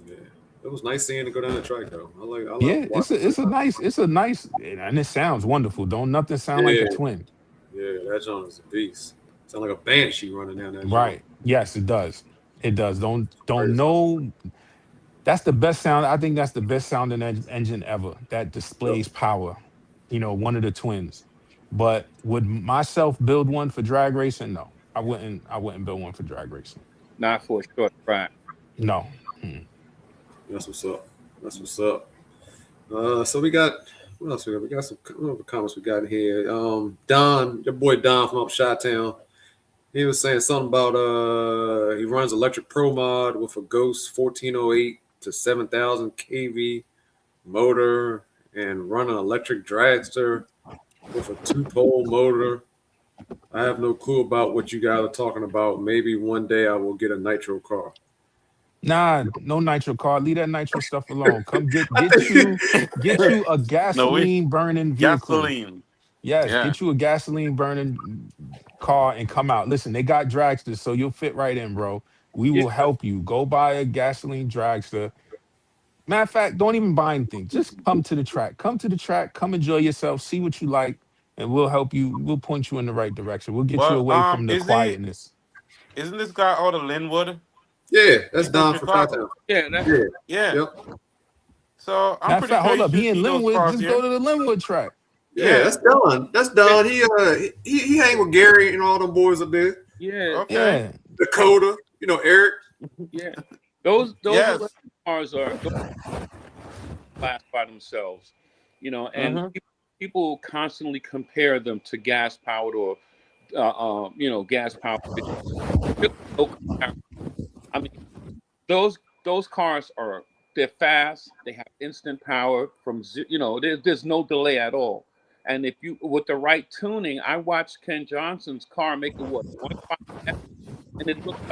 Yeah, it was nice seeing it go down the track though. I love it's a nice, and it sounds wonderful. Don't nothing sound like a twin. Yeah, that joint is a beast. Sound like a banshee running down that. Right. Joint. Yes, it does. It does. Don't know. That's the best sound. I think that's the best sounding engine ever that displays power. You know, one of the twins. But would myself build one for drag racing? No, I wouldn't. I wouldn't build one for drag racing. Not for a short track. No. That's what's up. That's what's up. So we got what else we got? We got some comments we got in here. Don, your boy Don from up Chi-Town. He was saying something about he runs electric pro mod with a Ghost 1408 to 7,000 kV motor and run an electric dragster with a 2-pole motor. I have no clue about what you guys are talking about. Maybe one day I will get a nitro car. Nah, no nitro car. Leave that nitro stuff alone. Come get you a gasoline burning vehicle. Gasoline. Yes, get you a gasoline burning car and come out. Listen, they got dragsters, so you'll fit right in, bro. We will help you. Go buy a gasoline dragster. Matter of fact, don't even buy anything. Just come to the track. Come to the track. Come enjoy yourself. See what you like, and we'll help you. We'll point you in the right direction. We'll get you away from the quietness. Isn't this guy out of Linwood? Yeah, that's Don from Chi-Town. Yeah. Yep. So I'm pretty sure hold up. He in Linwood. Just go to the Linwood track. Yeah, that's Don. That's Don. He hang with Gary and all them boys up there. Yeah. Okay. Dakota, Eric. Yeah. Those cars are class by themselves, and people constantly compare them to gas powered or gas powered. I mean, those cars they're fast. They have instant power there's no delay at all. And if you with the right tuning, I watched Ken Johnson's car make it 1.5, and it looked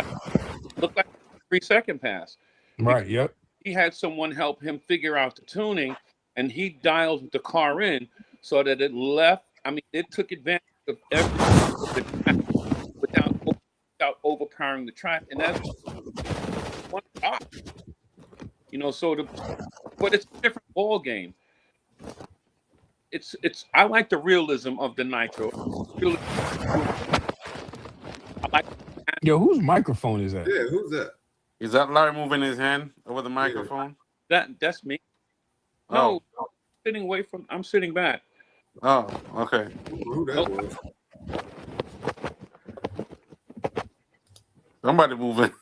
like a 3-second pass. Right. Yep. He had someone help him figure out the tuning, and he dialed the car in so that it left. I mean, it took advantage of everything without overpowering the track, and that's one stop. But it's a different ball game. It's I like the realism of the nitro. Yo, whose microphone is that? Yeah, who's that? Is that Larry moving his hand over the microphone? That's me. No, I'm sitting back. Oh, okay. Who that was? Somebody moving.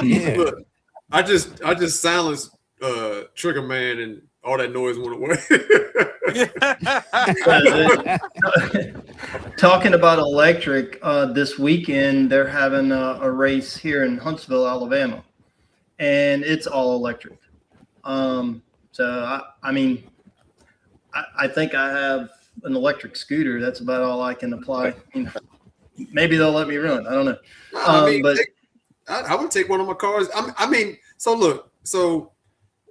Yeah. Look, I just silenced Trigger Man and all that noise went away. Talking about electric, this weekend they're having a race here in Huntsville, Alabama, and it's all electric. So I think I have an electric scooter. That's about all I can apply. Maybe they'll let me run. I don't know. But I would take one of my cars. So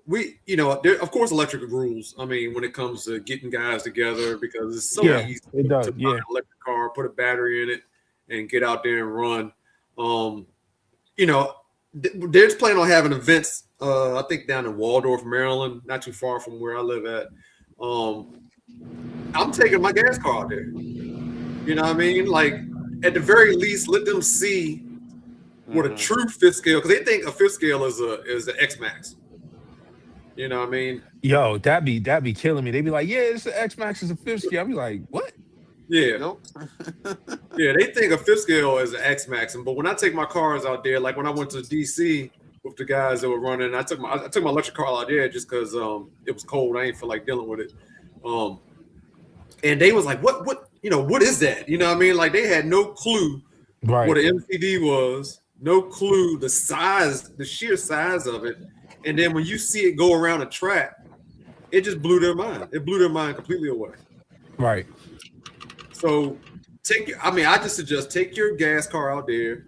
we, there, of course, electric rules. I mean, when it comes to getting guys together, because it's so easy to buy an electric car, put a battery in it, and get out there and run. They're just planning on having events. I think down in Waldorf, Maryland, not too far from where I live at. I'm taking my gas car out there. You know what I mean? Like, at the very least, let them see what a true fifth scale, because they think a fifth scale is an X Max. You know what I mean? Yo, that'd be killing me. They'd be like, "Yeah, it's the X Max is a fifth scale." I'd be like, "What?" Yeah, yeah. They think a fifth scale is an X Max, but when I take my cars out there, like when I went to DC with the guys that were running, I took my electric car out there just because it was cold. I ain't feel like dealing with it. And they was like, "What? What is that?" You know what I mean? Like they had no clue what an MCD was, no clue the sheer size of it. And then when you see it go around a track, it just blew their mind. It blew their mind completely away. Right. So I just suggest take your gas car out there,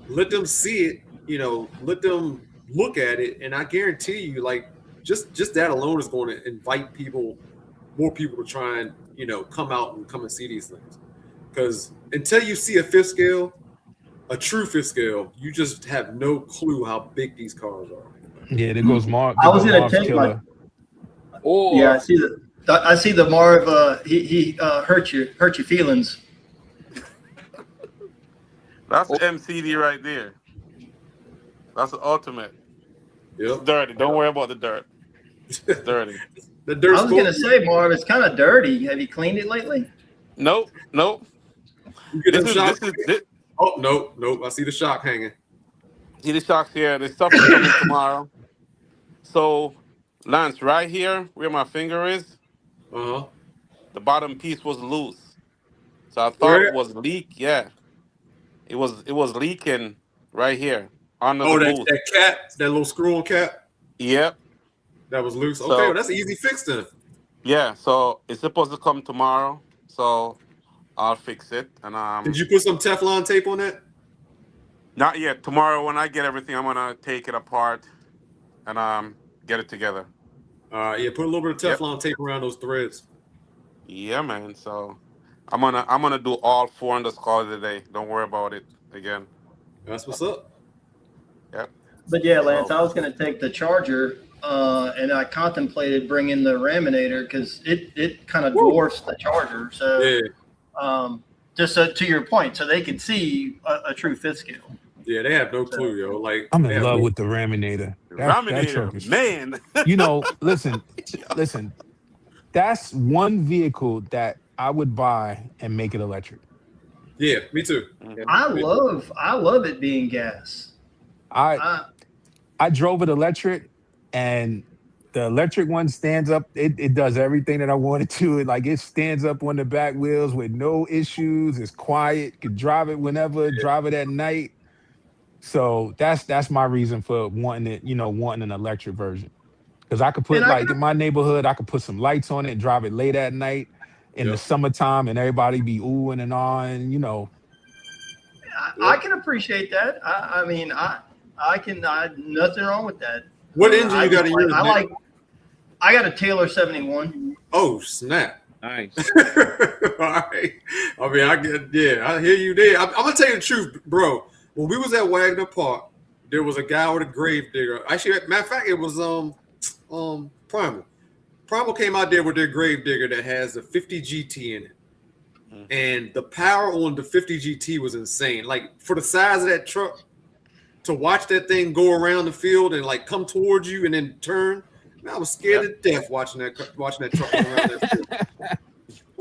let them see it, let them look at it, and I guarantee you, like just that alone is going to invite more people to try and come out and come and see these things. Because until you see a true fifth scale, you just have no clue how big these cars are. Yeah, there goes Marv. I was going to take killer. Yeah, I see the Marv. He hurt your feelings. That's the MCD right there. That's the ultimate. Yep. It's dirty. Don't worry about the dirt. It's dirty. I was going to say, Marv, it's kind of dirty. Have you cleaned it lately? Nope. Oh, nope. I see the shock hanging. See the shocks here. The stuff is coming tomorrow. So, Lance, right here where my finger is, the bottom piece was loose. So I thought it was leak. Yeah, it was leaking right here under the boot. that cap, that little screw-on cap. Yep, that was loose. Okay, So- well, that's an easy fix then. Yeah. So it's supposed to come tomorrow. So I'll fix it. And Did you put some Teflon tape on that? not yet. Tomorrow when I get everything, I'm gonna take it apart and get it together. Yeah, put a little bit of Teflon tape around those threads. Yeah, man. So I'm gonna do all 4 on the call today. Don't worry about it again. That's what's up. Yep. But yeah, Lance, I was going to take the charger, and I contemplated bringing the Raminator because it kind of dwarfs the charger. So Yeah. Just to your point, so they could see a true fifth scale. Yeah, they have no clue, yo. Like I'm they in have love no- with the Raminator. That truck is, man. listen. That's one vehicle that I would buy and make it electric. Yeah, me too. I love it being gas. I drove it electric, and the electric one stands up. It does everything that I wanted to. It stands up on the back wheels with no issues. It's quiet. Could drive it whenever. Drive it at night. So that's my reason for wanting it. Wanting an electric version, because I could put in my neighborhood, I could put some lights on it and drive it late at night in the summertime, and everybody be oohing and ahhing. I can appreciate that. I mean, nothing wrong with that. What engine you got in yours? I got a Taylor 71. Oh snap! Nice. All right. I mean, I hear you there. I'm gonna tell you the truth, bro. When we was at Wagner Park, there was a guy with a grave digger. Actually, matter of fact, it was Primal. Primal came out there with their grave digger that has a 50 GT in it. And the power on the 50 GT was insane. Like, for the size of that truck, to watch that thing go around the field and come towards you and then turn, man, I was scared to death watching that truck go around that field.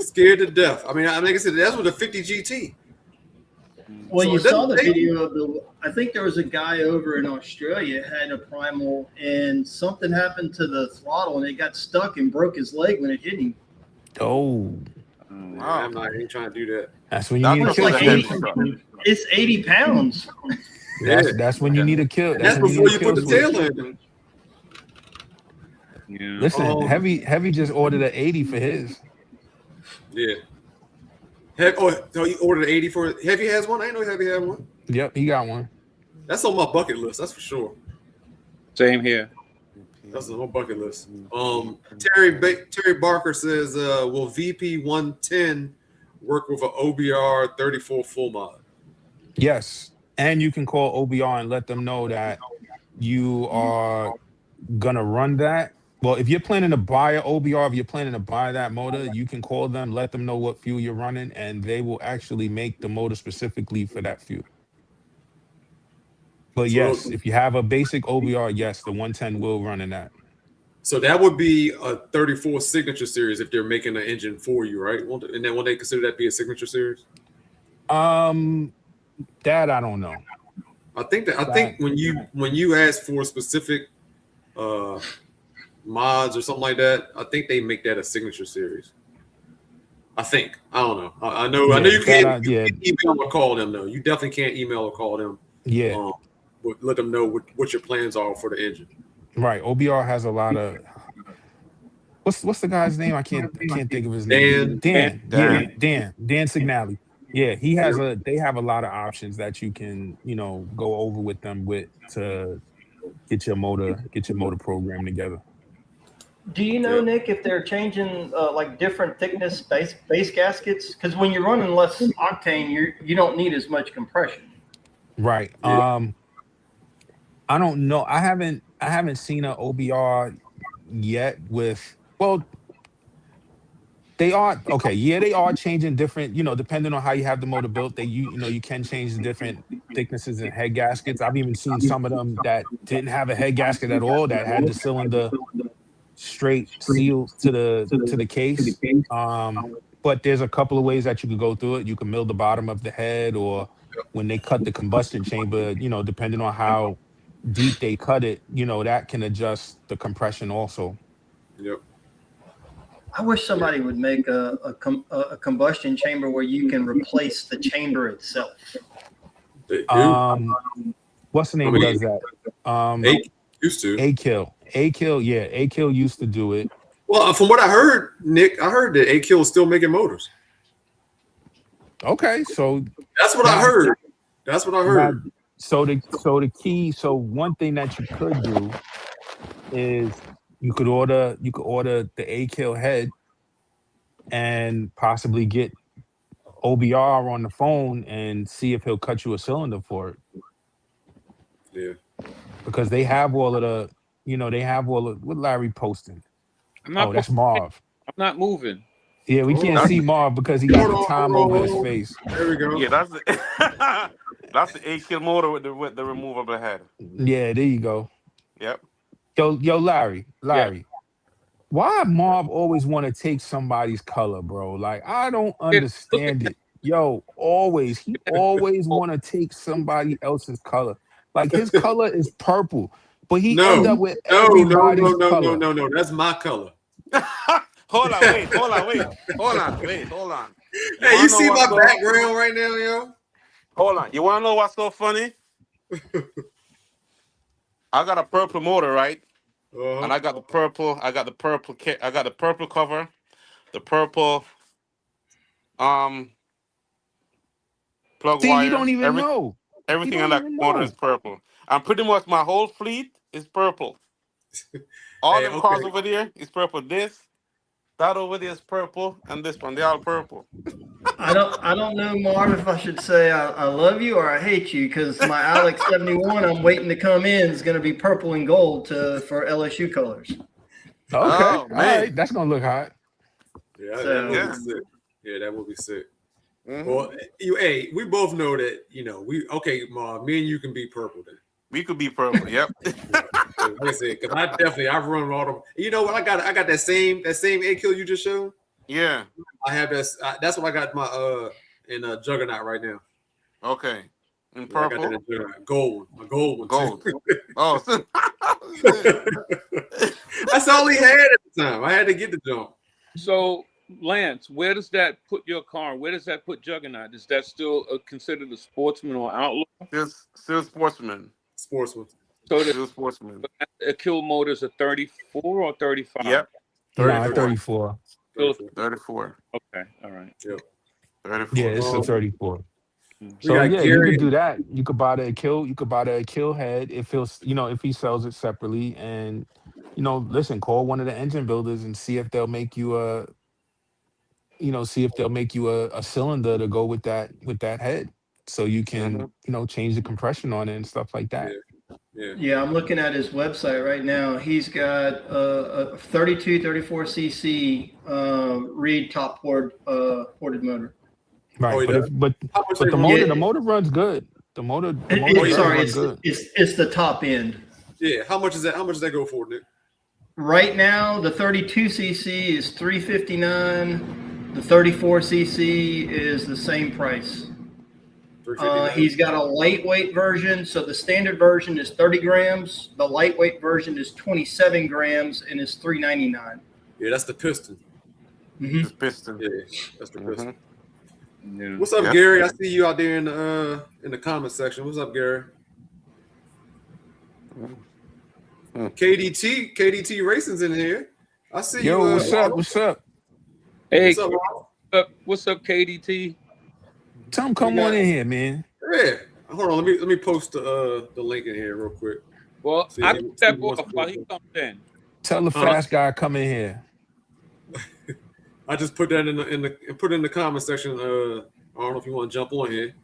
Scared to death. I mean, like I said, that's with a 50 GT. Well, So you it doesn't saw the take- video of I think there was a guy over in Australia had a Primal, and something happened to the throttle, and it got stuck and broke his leg when it hit him. Oh, I ain't trying to do that. that's when you need a It's kill. like 80 pounds. That's when you need a kill. That's when before you need a put kill the switch. tail in. Yeah. Listen, Heavy just ordered an 80 for his. Yeah. So you ordered an 80 for Heavy has one? I didn't know Heavy had one. Yep, he got one. That's on my bucket list. That's for sure. Same here. That's on my bucket list. Terry Barker says, will VP 110 work with an OBR 34 full mod? Yes, and you can call OBR and let them know that you are gonna run that. Well, if you're planning to buy an OBR, if you're planning to buy that motor, you can call them, let them know what fuel you're running, and they will actually make the motor specifically for that fuel. But yes, if you have a basic OBR, yes, the 110 will run in that. So that would be a 34 signature series if they're making an engine for you, right? And then will they consider that be a signature series? That I don't know. I think when you ask for specific mods or something like that, I think they make that a signature series. I think. I don't know. I know you can't email or call them though. You definitely can't email or call them. Yeah. Let them know what your plans are for the engine. Right. OBR has a lot of what's the guy's name? I can't think of his name. Dan Signali. Yeah, he has they have a lot of options that you can, go over with them to get your motor program together. Do you know, Nick, if they're changing like different thickness base gaskets? Because when you're running less octane, you don't need as much compression. Right. I don't know. I haven't seen an OBR yet they are okay. Yeah, they are changing different, depending on how you have the motor built. You can change the different thicknesses and head gaskets. I've even seen some of them that didn't have a head gasket at all, that had the cylinder straight sealed to the case. But there's a couple of ways that you could go through it. You can mill the bottom of the head, or when they cut the combustion chamber, depending on how deep they cut it, that can adjust the compression also. Yep. I wish somebody would make a combustion chamber where you can replace the chamber itself. They do. What's the name does that? Used to. A-Kill, yeah. A-Kill used to do it. Well, from what I heard, Nick, I heard that A-Kill is still making motors. Okay, so that's what I heard. That's what I heard. So one thing that you could do is you could order the A-Kill head and possibly get OBR on the phone and see if he'll cut you a cylinder for it. Yeah. Because they have all of the, what Larry posting. That's Marv. I'm not moving. Yeah, we can't see Marv because he got the time over his face. There we go. Yeah, that's the A-Kill motor with the removable head. Yeah, there you go. Yep. Yo, Larry, Yeah. why Marv always want to take somebody's color, bro? Like, I don't understand it. Yo, he always want to take somebody else's color. Like, his color is purple, but he end up with everybody's color. No, that's my color. Hold on. Hey, you see my background right now, yo? Hold on. You want to know what's so funny? I got a purple motor, right? And I got the purple. I got the purple cover, the purple plug wire. You don't even know. Everything on that motor is purple. And pretty much my whole fleet is purple. All the cars over there is purple. That over there is purple, and this one, they're all purple. I don't know, Marv, if I should say I love you or I hate you, because my Alex 71 I'm waiting to come in is going to be purple and gold for LSU colors. Okay, all right, that's gonna look hot. Yeah, that would be sick. Yeah, that would be sick. Mm-hmm. Well, we both know that Marv, me and you can be purple then. We could be purple. Yep. Like I said, because I've run all them. You know what? I got that same A-Kill you just showed. Yeah. I have this. That's what I got my in Juggernaut right now. Okay. In purple. I got that in gold. My gold one. Gold. Too. Oh. That's all he had at the time. I had to get the jump. So, Lance, where does that put your car? Where does that put Juggernaut? Is that still considered a sportsman or outlaw? Still sportsman. Sportsman. So still sportsman. A kill motor is a 34 or 35? Yep. 34. 34. Okay. All right. Yep. 34. Yeah, it's a 34. So yeah, you could do that. You could buy the kill. You could buy the kill head if he sells it separately, and listen, call one of the engine builders and see if they'll make you a cylinder to go with that head, so you can change the compression on it and stuff like that. Yeah, I'm looking at his website right now. He's got a 34 cc Reed top ported motor. Right, but the motor runs good. The motor runs good. It's the top end. Yeah, how much is that? How much does that go for, Nick? Right now, the 32 cc is $359. The 34 cc is the same price. He's got a lightweight version. So the standard version is 30 grams. The lightweight version is 27 grams and is $399. Yeah, that's the piston. Mm-hmm. The piston. Yeah, that's the piston. Yeah. What's up, Gary? I see you out there in the comment section. What's up, Gary? KDT Racing's in here. I see you. Yo, what's up? Hey, what's up, what's up, KDT? Tell him come on in here, man. Yeah. Hold on. Let me post the link in here real quick. Well, See I if can he step wants off to while do he it. comes in. Tell the fast guy come in here. I just put that in the comment section. I don't know if you want to jump on here.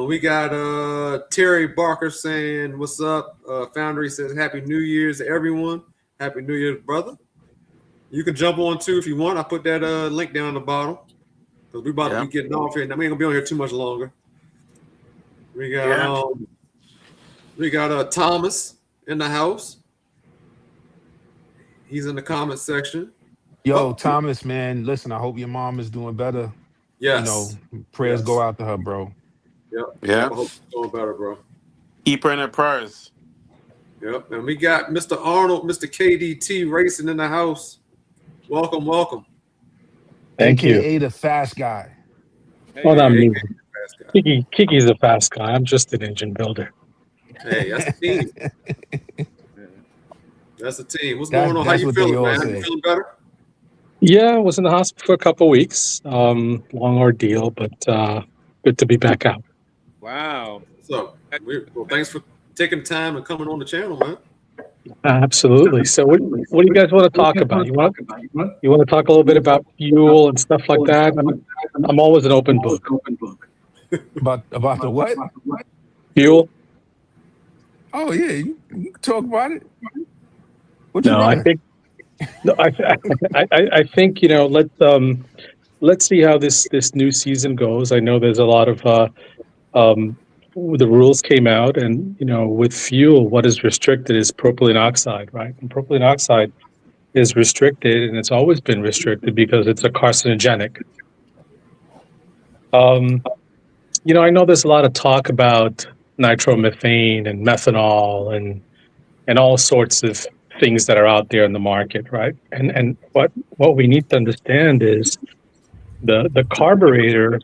We got Terry Barker saying, "What's up?" Foundry says, "Happy New Year's to everyone. Happy New Year's, brother." You can jump on too if you want. I put that link down the bottom because we about to be getting off here. Now we ain't gonna be on here too much longer. We got Thomas in the house. He's in the comment section. Yo, Thomas, man, listen, I hope your mom is doing better. Yes. You know, prayers go out to her, bro. Yep. Yeah. I hope she's doing better, bro. Keep her in her prayers. Yep. And we got Mr. Arnold, Mr. KDT racing in the house. Welcome, welcome. Thank you. AKA the fast guy. Well, not me. Fast guy. Kiki's a fast guy. I'm just an engine builder. Hey, that's the team. That's the team. What's That's- going on? How that's you what they feeling, all man? say. You feeling better? Yeah, I was in the hospital for a couple of weeks. Long ordeal, but good to be back out. Wow. So, well, thanks for taking time and coming on the channel, man. Absolutely. So, what do you guys want to talk about? You want to talk a little bit about fuel and stuff like that? I'm always an open book. About the what? Fuel? Oh yeah, you can talk about it. What you No, I running? think. No, I think let's see how this new season goes. I know there's a lot of the rules came out, and with fuel, what is restricted is propylene oxide, right? And propylene oxide is restricted, and it's always been restricted because it's a carcinogenic. I know there's a lot of talk about nitromethane and methanol and all sorts of things that are out there in the market, right? And what we need to understand is the carburetor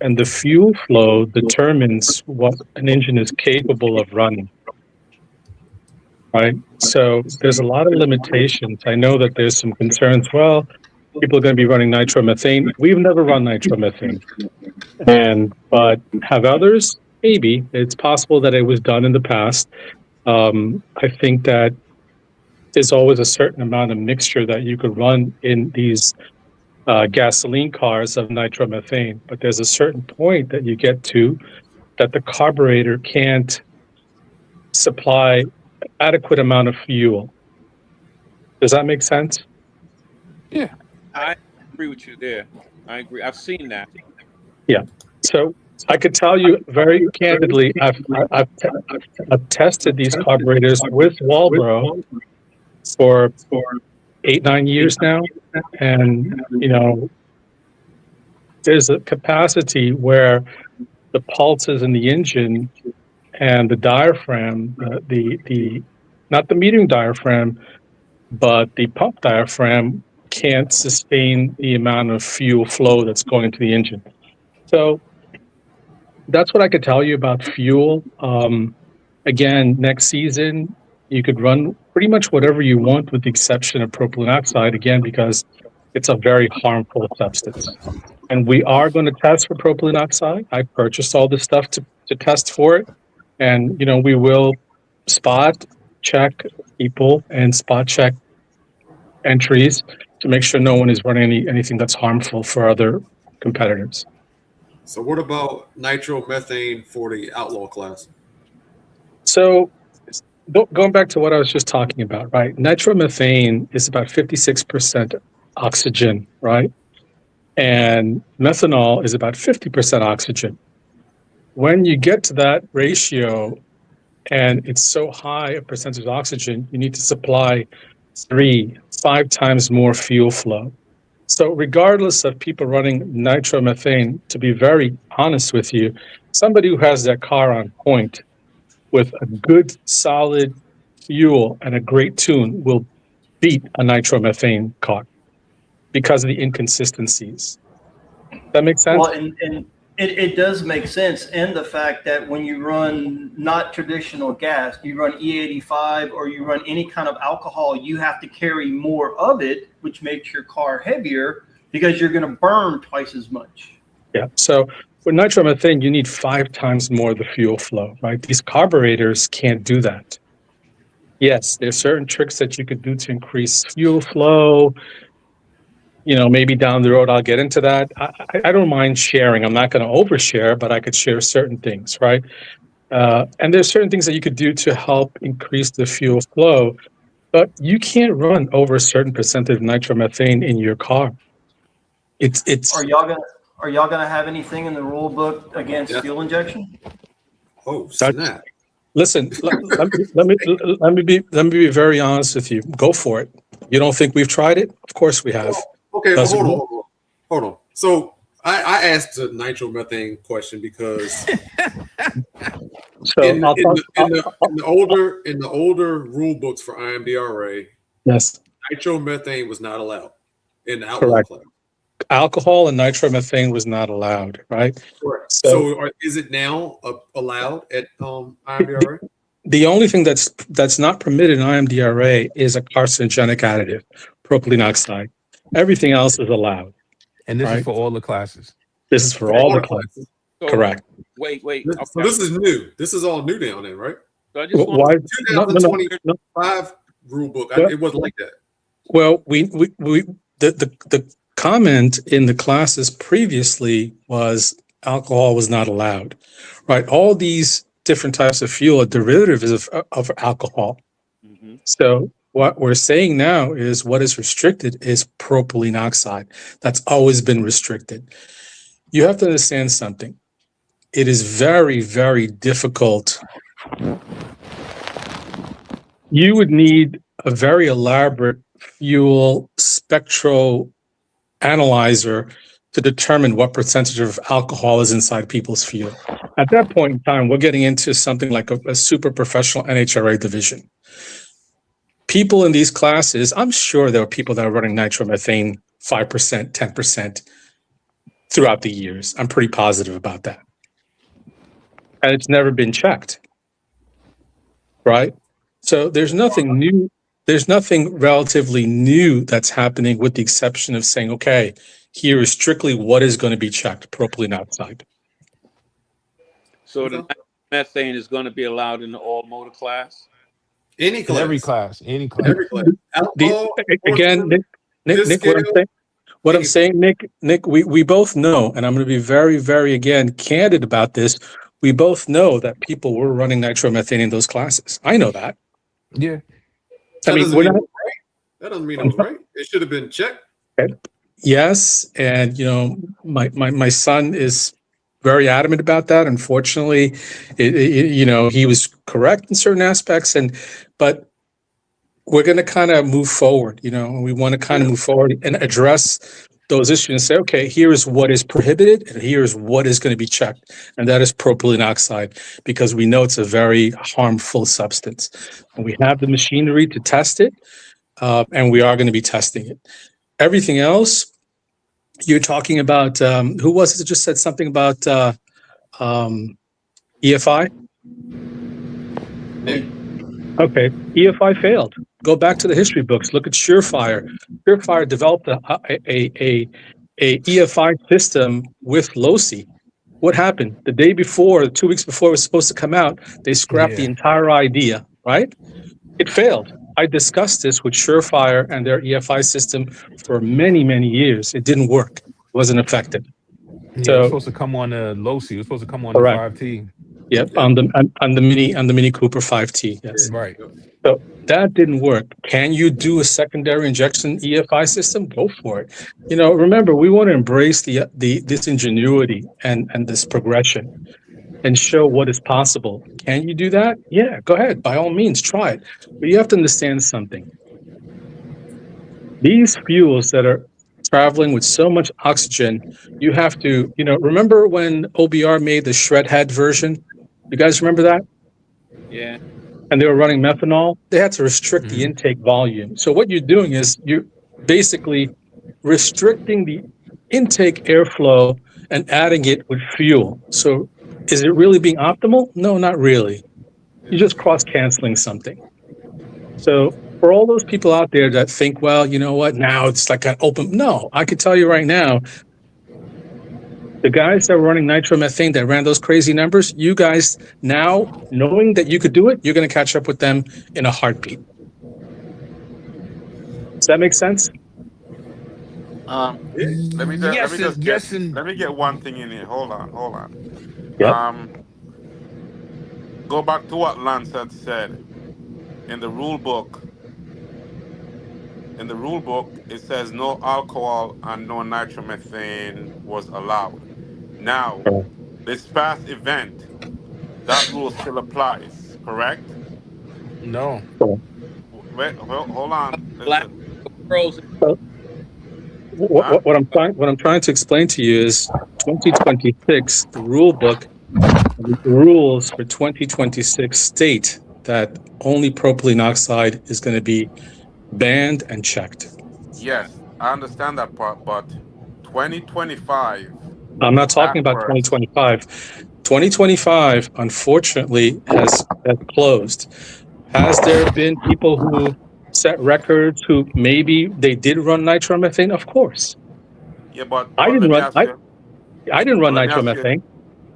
and the fuel flow determines what an engine is capable of running, right? So there's a lot of limitations. I know that there's some concerns. Well, people are going to be running nitromethane. We've never run nitromethane, but have others? Maybe. It's possible that it was done in the past. I think that there's always a certain amount of mixture that you could run in these gasoline cars of nitromethane, but there's a certain point that you get to that the carburetor can't supply adequate amount of fuel. Does that make sense? Yeah. I agree with you there. I agree. I've seen that. Yeah. So I could tell you very candidly, I've tested these carburetors with Walbro for 8-9 years now, and there's a capacity where the pulses in the engine and the diaphragm, the not the metering diaphragm, but the pump diaphragm can't sustain the amount of fuel flow that's going into the engine. So that's what I could tell you about fuel. Again, next season, you could run pretty much whatever you want with the exception of propylene oxide, again, because it's a very harmful substance. And we are going to test for propylene oxide. I purchased all this stuff to test for it. And, we will spot check people and spot check entries to make sure no one is running anything that's harmful for other competitors. So what about nitromethane for the outlaw class? So going back to what I was just talking about, right? Nitromethane is about 56% oxygen, right? And methanol is about 50% oxygen. When you get to that ratio and it's so high a percentage of oxygen, you need to supply 3-5 times more fuel flow. So regardless of people running nitromethane, to be very honest with you, somebody who has their car on point with a good, solid fuel and a great tune will beat a nitromethane car because of the inconsistencies. That makes sense? Well, and it does make sense. And the fact that when you run not traditional gas, you run E85 or you run any kind of alcohol, you have to carry more of it, which makes your car heavier because you're going to burn twice as much. Yeah. So with nitromethane, you need 5 times more of the fuel flow, right? These carburetors can't do that. Yes, there's certain tricks that you could do to increase fuel flow. Maybe down the road I'll get into that. I don't mind sharing. I'm not going to overshare, but I could share certain things, right? And there's certain things that you could do to help increase the fuel flow, but you can't run over a certain percentage of nitromethane in your car. It's. Are y'all gonna have anything in the rule book against fuel injection? Oh snap! Listen, let me be very honest with you. Go for it. You don't think we've tried it? Of course we have. Okay, well, hold on. So I asked the nitromethane question because in the older rule books for IMDRA, yes, nitromethane was not allowed in the alcohol class. Alcohol and nitromethane was not allowed, right? Correct. So is it now allowed at IMDRA? The only thing that's not permitted in IMDRA is a carcinogenic additive, propylene oxide. Everything else is allowed. And this is for all the classes. This is for all the classes. So, correct. Wait. So this is new. This is all new down there, right? So I just Why? 2025 rule book. It wasn't like that. Well, the comment in the classes previously was alcohol was not allowed, right? All these different types of fuel are derivatives of alcohol. Mm-hmm. So what we're saying now is what is restricted is propylene oxide. That's always been restricted. You have to understand something. It is very, very difficult. You would need a very elaborate fuel spectral analyzer to determine what percentage of alcohol is inside people's fuel. At that point in time, we're getting into something like a super professional NHRA division. People in these classes, I'm sure there are people that are running nitromethane 5%, 10% throughout the years. I'm pretty positive about that. And it's never been checked, right? So there's nothing new. There's nothing relatively new that's happening with the exception of saying, okay, here is strictly what is going to be checked, propylene oxide. So the methane is going to be allowed in the all motor class? Any class. Every class. Any class. Every class. Again, Nick, what I'm saying, Nick, we both know, and I'm going to be very, very, again, candid about this. We both know that people were running nitromethane in those classes. I know that. Yeah. That doesn't mean it was right. It should have been checked. Yes, and my son is very adamant about that. Unfortunately, he was correct in certain aspects, but we're going to kind of move forward. We want to kind of move forward and address those issues and say, okay, here is what is prohibited, and here is what is going to be checked, and that is propylene oxide, because we know it's a very harmful substance, and we have the machinery to test it, and we are going to be testing it. Everything else, you're talking about, who was it that just said something about EFI? Okay, EFI failed. Go back to the history books. Look at Surefire. Surefire developed a EFI system with LOCI. What happened? The day before, 2 weeks before it was supposed to come out, they scrapped the entire idea, right? It failed. I discussed this with Surefire and their EFI system for many, many years. It didn't work. It wasn't effective. Yeah, so, it was supposed to come on the LOCI. It was supposed to come on the 5T. Yep, on the Mini Cooper 5T. Yes, right. So that didn't work. Can you do a secondary injection EFI system? Go for it. Remember, we want to embrace this ingenuity and this progression and show what is possible. Can you do that? Yeah, go ahead. By all means, try it. But you have to understand something. These fuels that are traveling with so much oxygen, you have to, remember when OBR made the shred head version? You guys remember that? Yeah. And they were running methanol. They had to restrict the intake volume. So what you're doing is you're basically restricting the intake airflow and adding it with fuel. So is it really being optimal? No, not really. You're just cross-canceling something. So for all those people out there that think, well, you know what, now it's like an open, no, I can tell you right now, The guys that were running nitromethane that ran those crazy numbers, you guys now knowing that you could do it, you're going to catch up with them in a heartbeat. Does that make sense? Let me Yes, and just get yes, and let me get one thing in here. Hold on, hold on. Yep. Go back to what Lance had said in the rule book. In the rule book, it says no alcohol and no nitromethane was allowed. Now, this past event, that rule still applies, correct? no. Wait, hold on. Black Listen, girls. So huh? what I'm trying to explain to you is 2026, the rule book, the rules for 2026 state that only propylene oxide is going to be banned and checked. Yes, I understand that part, but 2025 I'm not talking about backwards. 2025. 2025, unfortunately, has closed. Has there been people who set records who maybe they did run nitromethane? Of course. Yeah, but I but didn't let me run. ask you. I didn't run But let me ask you. nitromethane.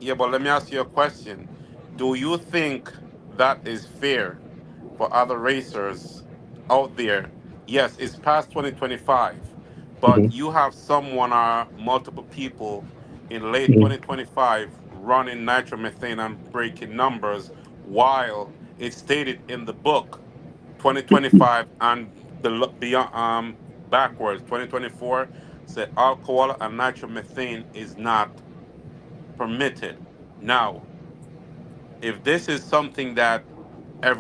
Yeah, but let me ask you a question. Do you think that is fair for other racers out there? Yes, it's past 2025, but Mhm, you have someone or multiple people in late mhm. 2025 running nitromethane and breaking numbers while it's stated in the book 2025 and beyond backwards 2024 said alcohol and nitromethane is not permitted. Now, if this is something that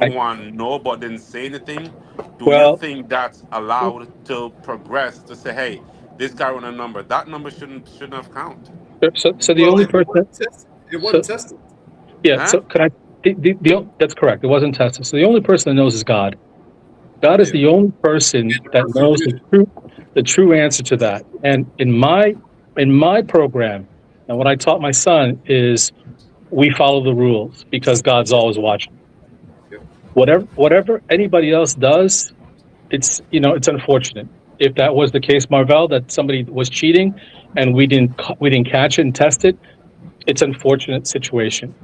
I, everyone know but didn't say anything, do you well, think that's allowed to progress to say, hey, this guy run a number? That number shouldn't have count. so the Well, only it person. wasn't tested. It So wasn't tested. yeah. Huh? So can I? That's correct. It wasn't tested. So the only person that knows is God. God is Yeah, the only person and the that person who knows did it. the true answer to that. And in my program, and what I taught my son is we follow the rules because God's Yeah, always watching. yeah. Whatever anybody else does, it's it's unfortunate. If that was the case, Marvell, that somebody was cheating and we didn't catch it and test it, it's an unfortunate situation.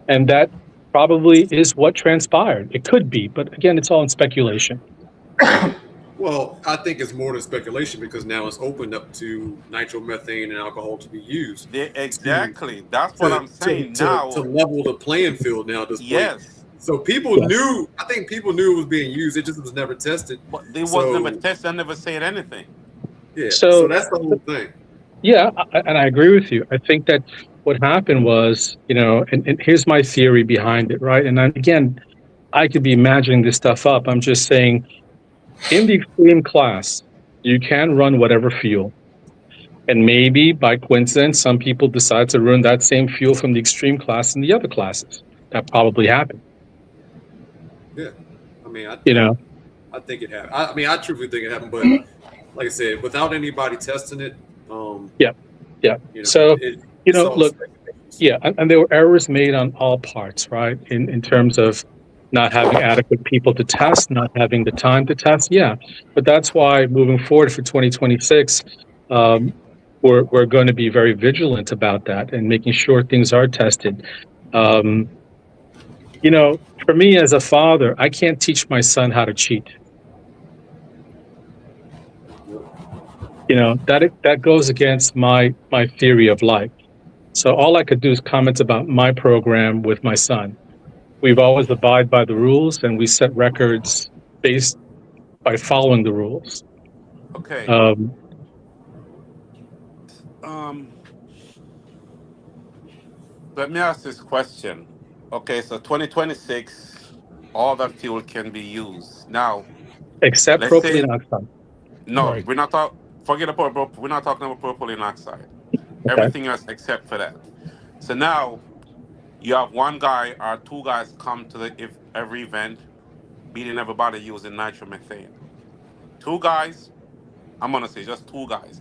And that probably is what transpired. It could be, but again, it's all in speculation. Well, I think it's more than speculation because now it's opened up to nitromethane and alcohol to be used to Exactly. That's what I'm saying. to Now, level the playing field now at this point. yes, So people Yes. knew. I think people knew it was being used. It just was never tested. but they was never So tested. I never said anything. yeah. So So that's the whole thing. yeah, and I agree with you. I think that what happened was, and here's my theory behind it, right? And again, I could be imagining this stuff up. I'm just saying, in the extreme class, you can run whatever fuel. And maybe by coincidence, some people decide to run that same fuel from the extreme class in the other classes. That probably happened, Yeah. I mean, you know? I think it happened. I mean, I truly think it happened. But like I said, without anybody testing it, Yeah, yeah. you know, So, it's all look, speculation. yeah, and there were errors made on all parts, right? In terms of not having adequate people to test, not having the time to test. Yeah, but that's why moving forward for 2026, um, we're going to be very vigilant about that and making sure things are tested. Um, for me as a father, I can't teach my son how to cheat. That goes against my theory of life. So all I could do is comment about my program with my son. We've always abide by the rules, and we set records based by following the rules. Okay. Um, Um, Let me ask this question. Okay, so 2026, all that fuel can be used. Now, except let's say propylene oxide. no, Right. we're not talking. Forget about we're not talking about propylene oxide. Okay. Everything else except for that. So now you have one guy or two guys come to the if every event, beating everybody using nitromethane. Two guys. I'm gonna say just two guys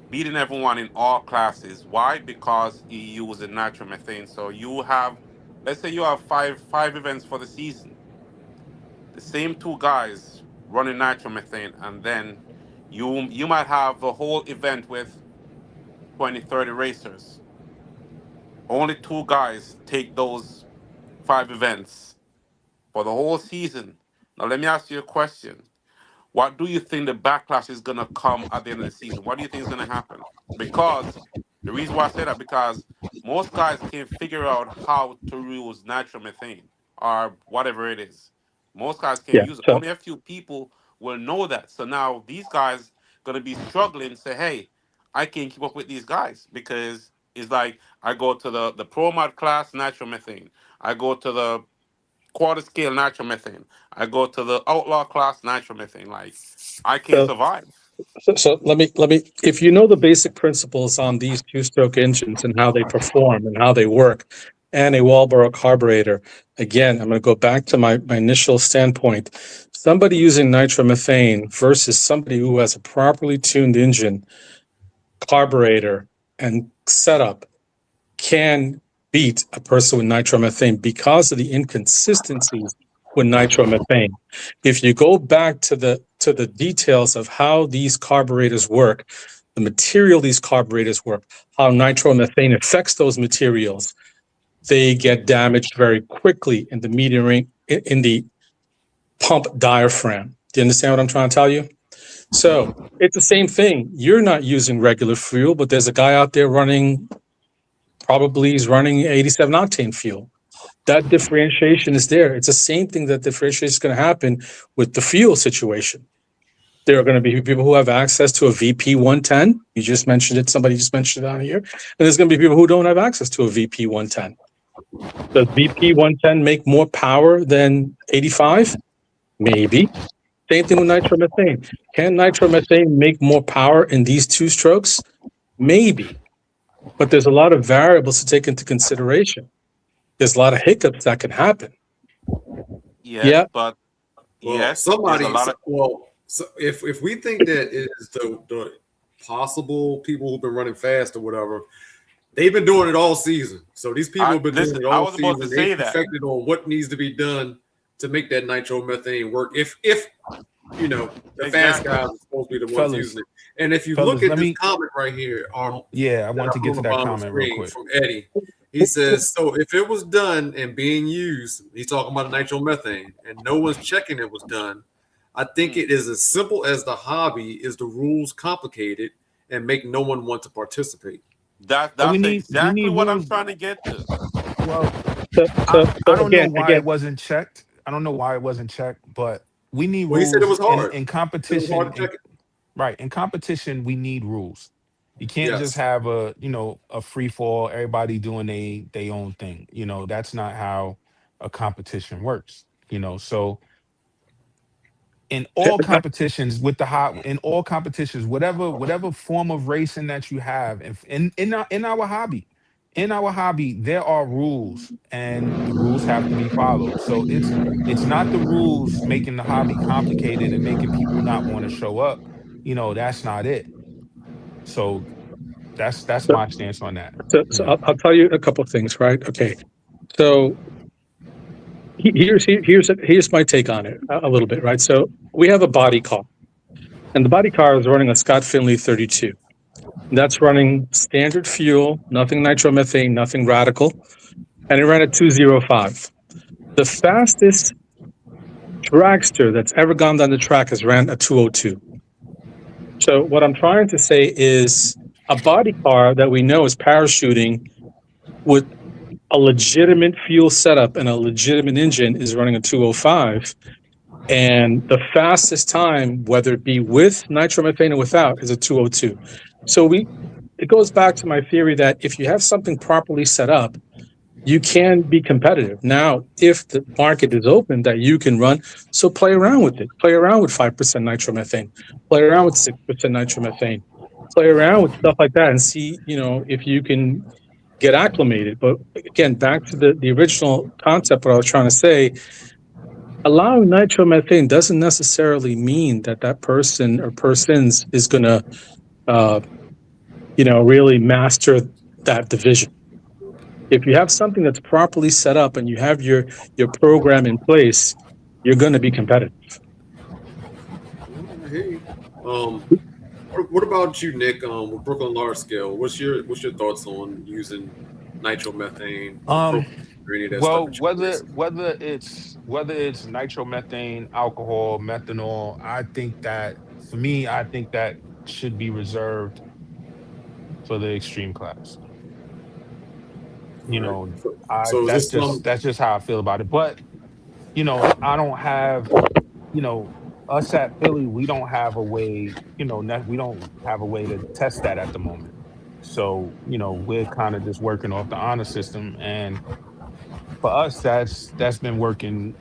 beating everyone in all classes. Why? Because he using nitromethane. So you have, let's say you have five events for the season. The same two guys running nitromethane, and then you might have a whole event with 20, 30 racers. only 2 guys take those 5 events for the whole season. Now, let me ask you a question. What do you think the backlash is going to come at the end of the season? What do you think is going to happen? Because the reason why I say that, because most guys can't figure out how to use nitromethane or whatever it is. Most guys can't Yeah. use it. So, Only a few people will know that. So now these guys going to be struggling. Say, hey, I can't keep up with these guys because it's like I go to the pro mod class nitromethane. I go to the quarter scale nitromethane. I go to the outlaw class nitromethane. Like I can't so, survive. so let me. If you know the basic principles on these two-stroke engines and how they perform and how they work, and a Walboro carburetor, again, I'm going to go back to my initial standpoint. Somebody using nitromethane versus somebody who has a properly tuned engine, carburetor, and setup can beat a person with nitromethane because of the inconsistencies with nitromethane. If you go back to the details of how these carburetors work, the material these carburetors work, how nitromethane affects those materials, they get damaged very quickly in the metering in the pump diaphragm. Do you understand what I'm trying to tell you? So it's the same thing. You're not using regular fuel, but there's a guy out there probably he's running 87 octane fuel. That differentiation is there. It's the same thing that differentiation is going to happen with the fuel situation. There are going to be people who have access to a VP 110. You just mentioned it. Somebody just mentioned it on here. And there's going to be people who don't have access to a VP 110. Does VP 110 make more power than 85? Maybe. Same thing with nitromethane. Can nitromethane make more power in these two strokes? Maybe. But there's a lot of variables to take into consideration. There's a lot of hiccups that can happen. Yes, Yeah. but Well, yes, somebody. there's a lot of So if we think that is the possible people who've been running fast or whatever, they've been doing it all season. So these people have been doing it I all was about to season. say They that. perfected on what needs to be done to make that nitromethane work. If you know the fast Exactly. guys are supposed to be the ones Fellas, using it. And if you fellas, look at let this me. comment right here, Arnold, Yeah, I that want I to put get on to the that bottom of the comment real screen quick. from Eddie. He says, so if it was done and being used, he's talking about nitromethane, and no one's checking it was done, I think it is as simple as the hobby is the rules complicated and make no one want to participate. That's But we exactly need what I'm rules. trying to get to. Well, So, I so, I so don't know again, why it wasn't checked. I don't know why it wasn't checked, but we need Well, he said it rules was hard. in It was hard competition. to check it. Right, in competition, we need rules. You can't just Yes. have a free fall, everybody doing they own thing. That's not how a competition works. So in all competitions with the hot in all competitions, whatever form of racing that you have, if in our hobby there are rules and the rules have to be followed. So it's not the rules making the hobby complicated and making people not want to show up. That's not it. So that's so, my stance on that. so I'll tell you a couple of things, right? Okay. So here's my take on it a little bit, right? So we have a body car, and the body car is running a Scott Finley 32. That's running standard fuel, nothing nitromethane, nothing radical, and it ran at 205. The fastest dragster that's ever gone down the track has ran at 202. So what I'm trying to say is a body car that we know is parachuting with a legitimate fuel setup and a legitimate engine is running a 205. And the fastest time, whether it be with nitromethane or without, is a 202. So it goes back to my theory that if you have something properly set up, you can be competitive. Now, if the market is open that you can run, so play around with it. Play around with 5% nitromethane. Play around with 6% nitromethane. Play around with stuff like that and see, if you can get acclimated. But again, back to the original concept, what I was trying to say, allowing nitromethane doesn't necessarily mean that person or persons is going to, really master that division. If you have something that's properly set up and you have your program in place, you're going to be competitive. I hear you. What about you, Nick? With Brooklyn Large Scale, what's your thoughts on using nitromethane, Um, or any of that stuff well, that you're racing? whether it's nitromethane, alcohol, methanol, I think that for me, I think that should be reserved for the extreme class. You All right. know, I So is this some? that's just how I feel about it. But I don't have, us at Philly, we don't have a way, we don't have a way to test that at the moment. So, we're kind of just working off the honor system. And for us, that's been working,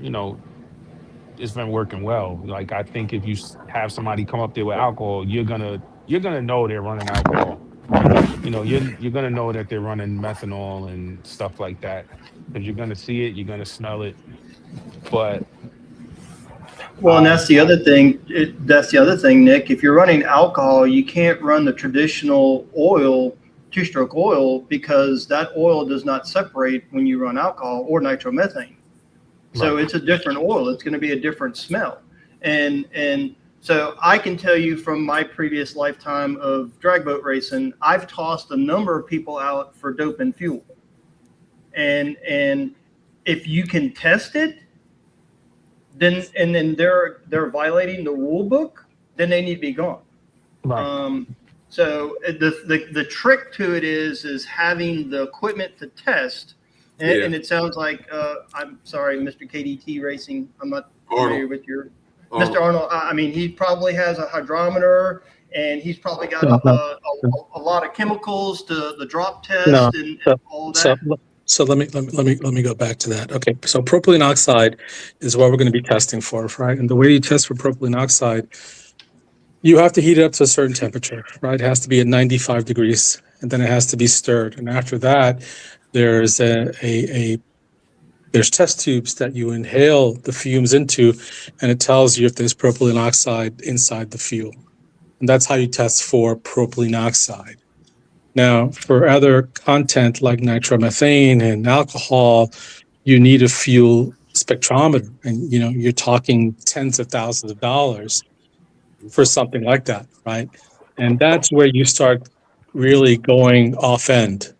it's been working well. Like I think if you have somebody come up there with alcohol, you're gonna know they're running alcohol. You're gonna know that they're running methanol and stuff like that because you're gonna see it, you're gonna smell it. But Well, and I, that's the other thing. That's the other thing, Nick. If you're running alcohol, you can't run the traditional oil, two-stroke oil, because that oil does not separate when you run alcohol or nitromethane. So right, it's a different oil. It's going to be a different smell. And so I can tell you from my previous lifetime of drag boat racing, I've tossed a number of people out for dope and fuel. And if you can test it, then they're violating the rule book, then they need to be gone. right. So the trick to it is having the equipment to test. And it sounds like I'm sorry, Mr. KDT Racing. I'm not familiar with your Mr. Arnold. I mean, he probably has a hydrometer, and he's probably got a lot of chemicals to the drop test No. and all So, that. so let me go back to that. Okay, so propylene oxide is what we're going to be testing for, right? And the way you test for propylene oxide, you have to heat it up to a certain temperature, right? It has to be at 95 degrees, and then it has to be stirred. And after that, there's there's test tubes that you inhale the fumes into, and it tells you if there's propylene oxide inside the fuel. And that's how you test for propylene oxide. Now, for other content like nitromethane and alcohol, you need a fuel spectrometer, and you're talking tens of thousands of dollars for something like that, right? And that's where you start really going off end.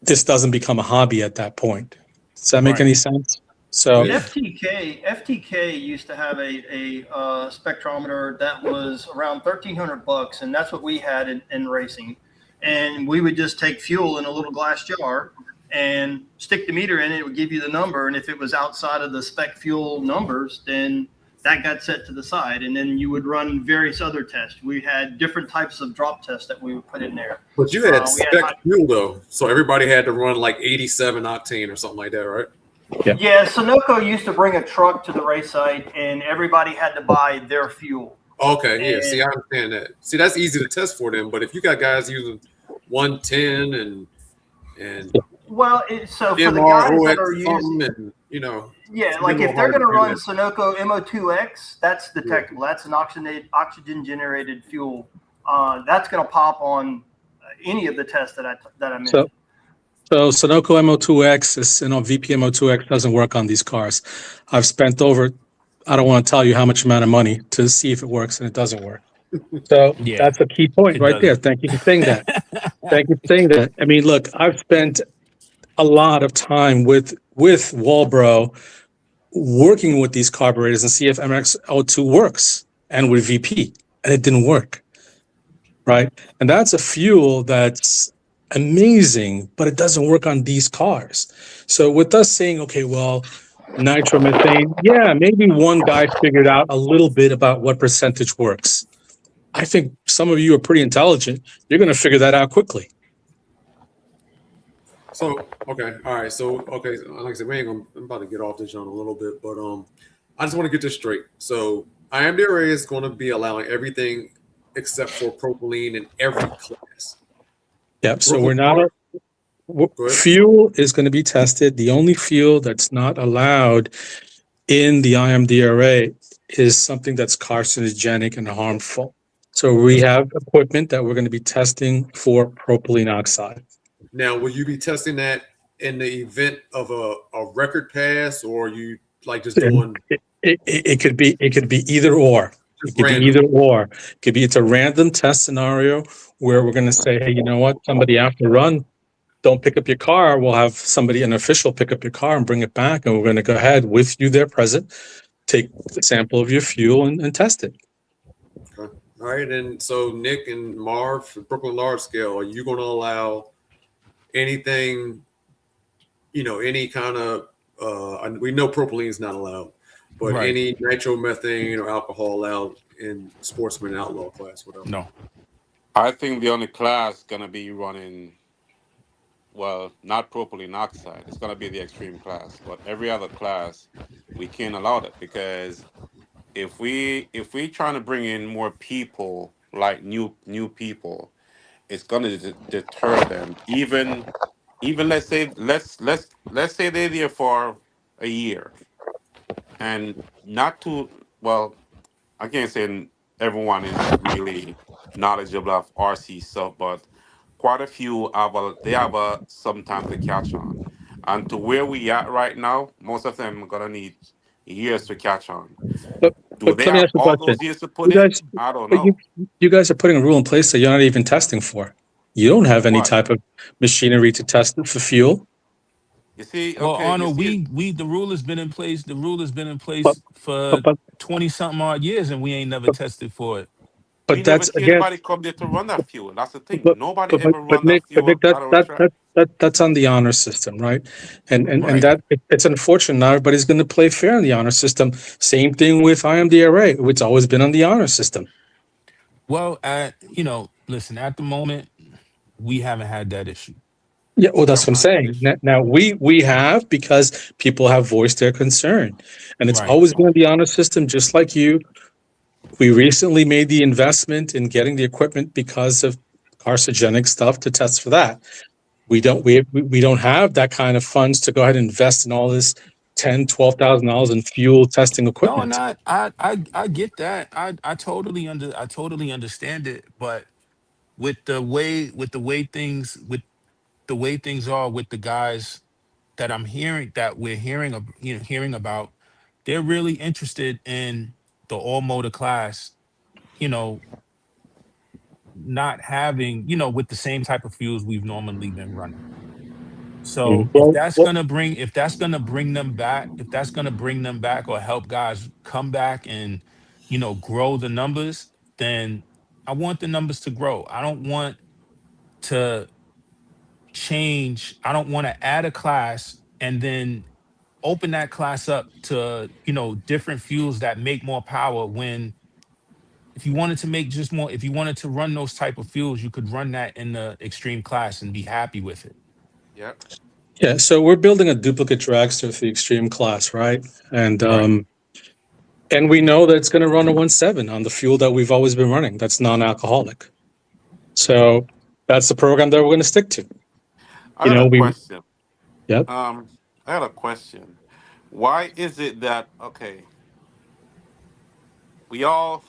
This doesn't become a hobby at that point. Does that make Right. any sense? So Yeah. FTK used to have a spectrometer that was around $1,300, and that's what we had in racing. And we would just take fuel in a little glass jar and stick the meter in it. It would give you the number, and if it was outside of the spec fuel numbers, then that got set to the side, and then you would run various other tests. We had different types of drop tests that we would put in there. But you had spec fuel though, so everybody had to run like 87 octane or something like that, right? Yeah, Sunoco used to bring a truck to the race site, and everybody had to buy their fuel. Okay, yeah. See, I understand that. See, that's easy to test for them, but if you got guys using 110 and well, so for the MR, guys that are using, and yeah, like if they're going to run Sunoco MO2X, that's detectable. That's an oxygen generated fuel. That's going to pop on any of the tests that I mentioned. So Sunoco MO2X is, VPMO2X doesn't work on these cars. I've spent I don't want to tell you how much amount of money to see if it works, and it doesn't work. So that's a key point right there. Thank you for saying that. Thank you for saying that. I mean, look, I've spent a lot of time with Walbro working with these carburetors and see if MXO2 works, and with VP, and it didn't work, right? And that's a fuel that's amazing, but it doesn't work on these cars. So with us saying, okay, well, nitromethane, yeah, maybe one guy figured out a little bit about what percentage works. I think some of you are pretty intelligent. You're going to figure that out quickly. So, okay, all right. So, okay, like I said, I'm about to get off this, John, a little bit, but I just want to get this straight. So, IMDRA is going to be allowing everything except for propylene in every class. Yep. So we're not. Fuel is going to be tested. The only fuel that's not allowed in the IMDRA is something that's carcinogenic and harmful. So we have equipment that we're going to be testing for propylene oxide. Now, will you be testing that in the event of a record pass, or you like just doing? It could be either or. It could be either or. It could be it's a random test scenario where we're going to say, hey, you know what? Somebody have to run don't pick up your car, we'll have somebody, an official, pick up your car and bring it back, and we're going to go ahead with you there present, take the sample of your fuel and test it. Okay. All right, and so Nick and Marv, for Brooklyn Large Scale, are you going to allow anything, any kind of, we know propylene is not allowed, but Right. any nitromethane or alcohol allowed in sportsman outlaw class, whatever? No. I think the only class gonna be running, well, not propylene oxide. It's gonna be the extreme class, but every other class, we can't allow that because if we trying to bring in more people, like new people, it's gonna deter them. Even let's say they're there for a year, and not too well. I can't say everyone is really knowledgeable of RC stuff, but quite a few have some time to catch on. And to where we at right now, most of them are gonna need years to catch on. But Do they let me have ask you a all question. those years to You put in? guys, I don't but know. you guys are putting a rule in place that you're not even testing for. You don't have any What? type of machinery to test for fuel. You see, Well, okay, you Arnold, see, the rule has been in place. The rule has been in But place for but 20 something odd years, and we ain't never but, tested for it. we but never that's see again. anybody come there to run that fuel. That's the thing. But Nobody ever run that Nick, fuel that out of a that track. that that's on the honor system, right? And Right. that it's unfortunate. Not everybody's going to play fair in the honor system. Same thing with IMDRA. It's always been on the honor system. Well, listen, at the moment, we haven't had that issue. Yeah, well, We that's haven't what I'm had that saying. issue. Now we have, because people have voiced their concern, and it's Right. always been on the honor system, just like you. We recently made the investment in getting the equipment because of carcinogenic stuff to test for that. We don't have that kind of funds to go ahead and invest in all this $10,000-$12,000 in fuel testing No, equipment. not I get that. I totally understand it, but with the way things are with the guys that we're hearing about, they're really interested in the all motor class, you know, not having, with the same type of fuels we've normally been running. So if that's gonna bring them back, or help guys come back and, grow the numbers, then I want the numbers to grow. I don't want to I don't want to add a class and then open that class up to, different fuels that make more power, when if you wanted to make just more, if you wanted to run those type of fuels, you could run that in the extreme class and be happy with it. Yeah. Yeah, so we're building a duplicate dragster for the extreme class, right? And Right. and we know that it's going to run a 1.7 on the fuel that we've always been running. That's non-alcoholic. So that's the program that we're going to stick to. I You got know, a we question. yeah. I got a question. Why is it that we all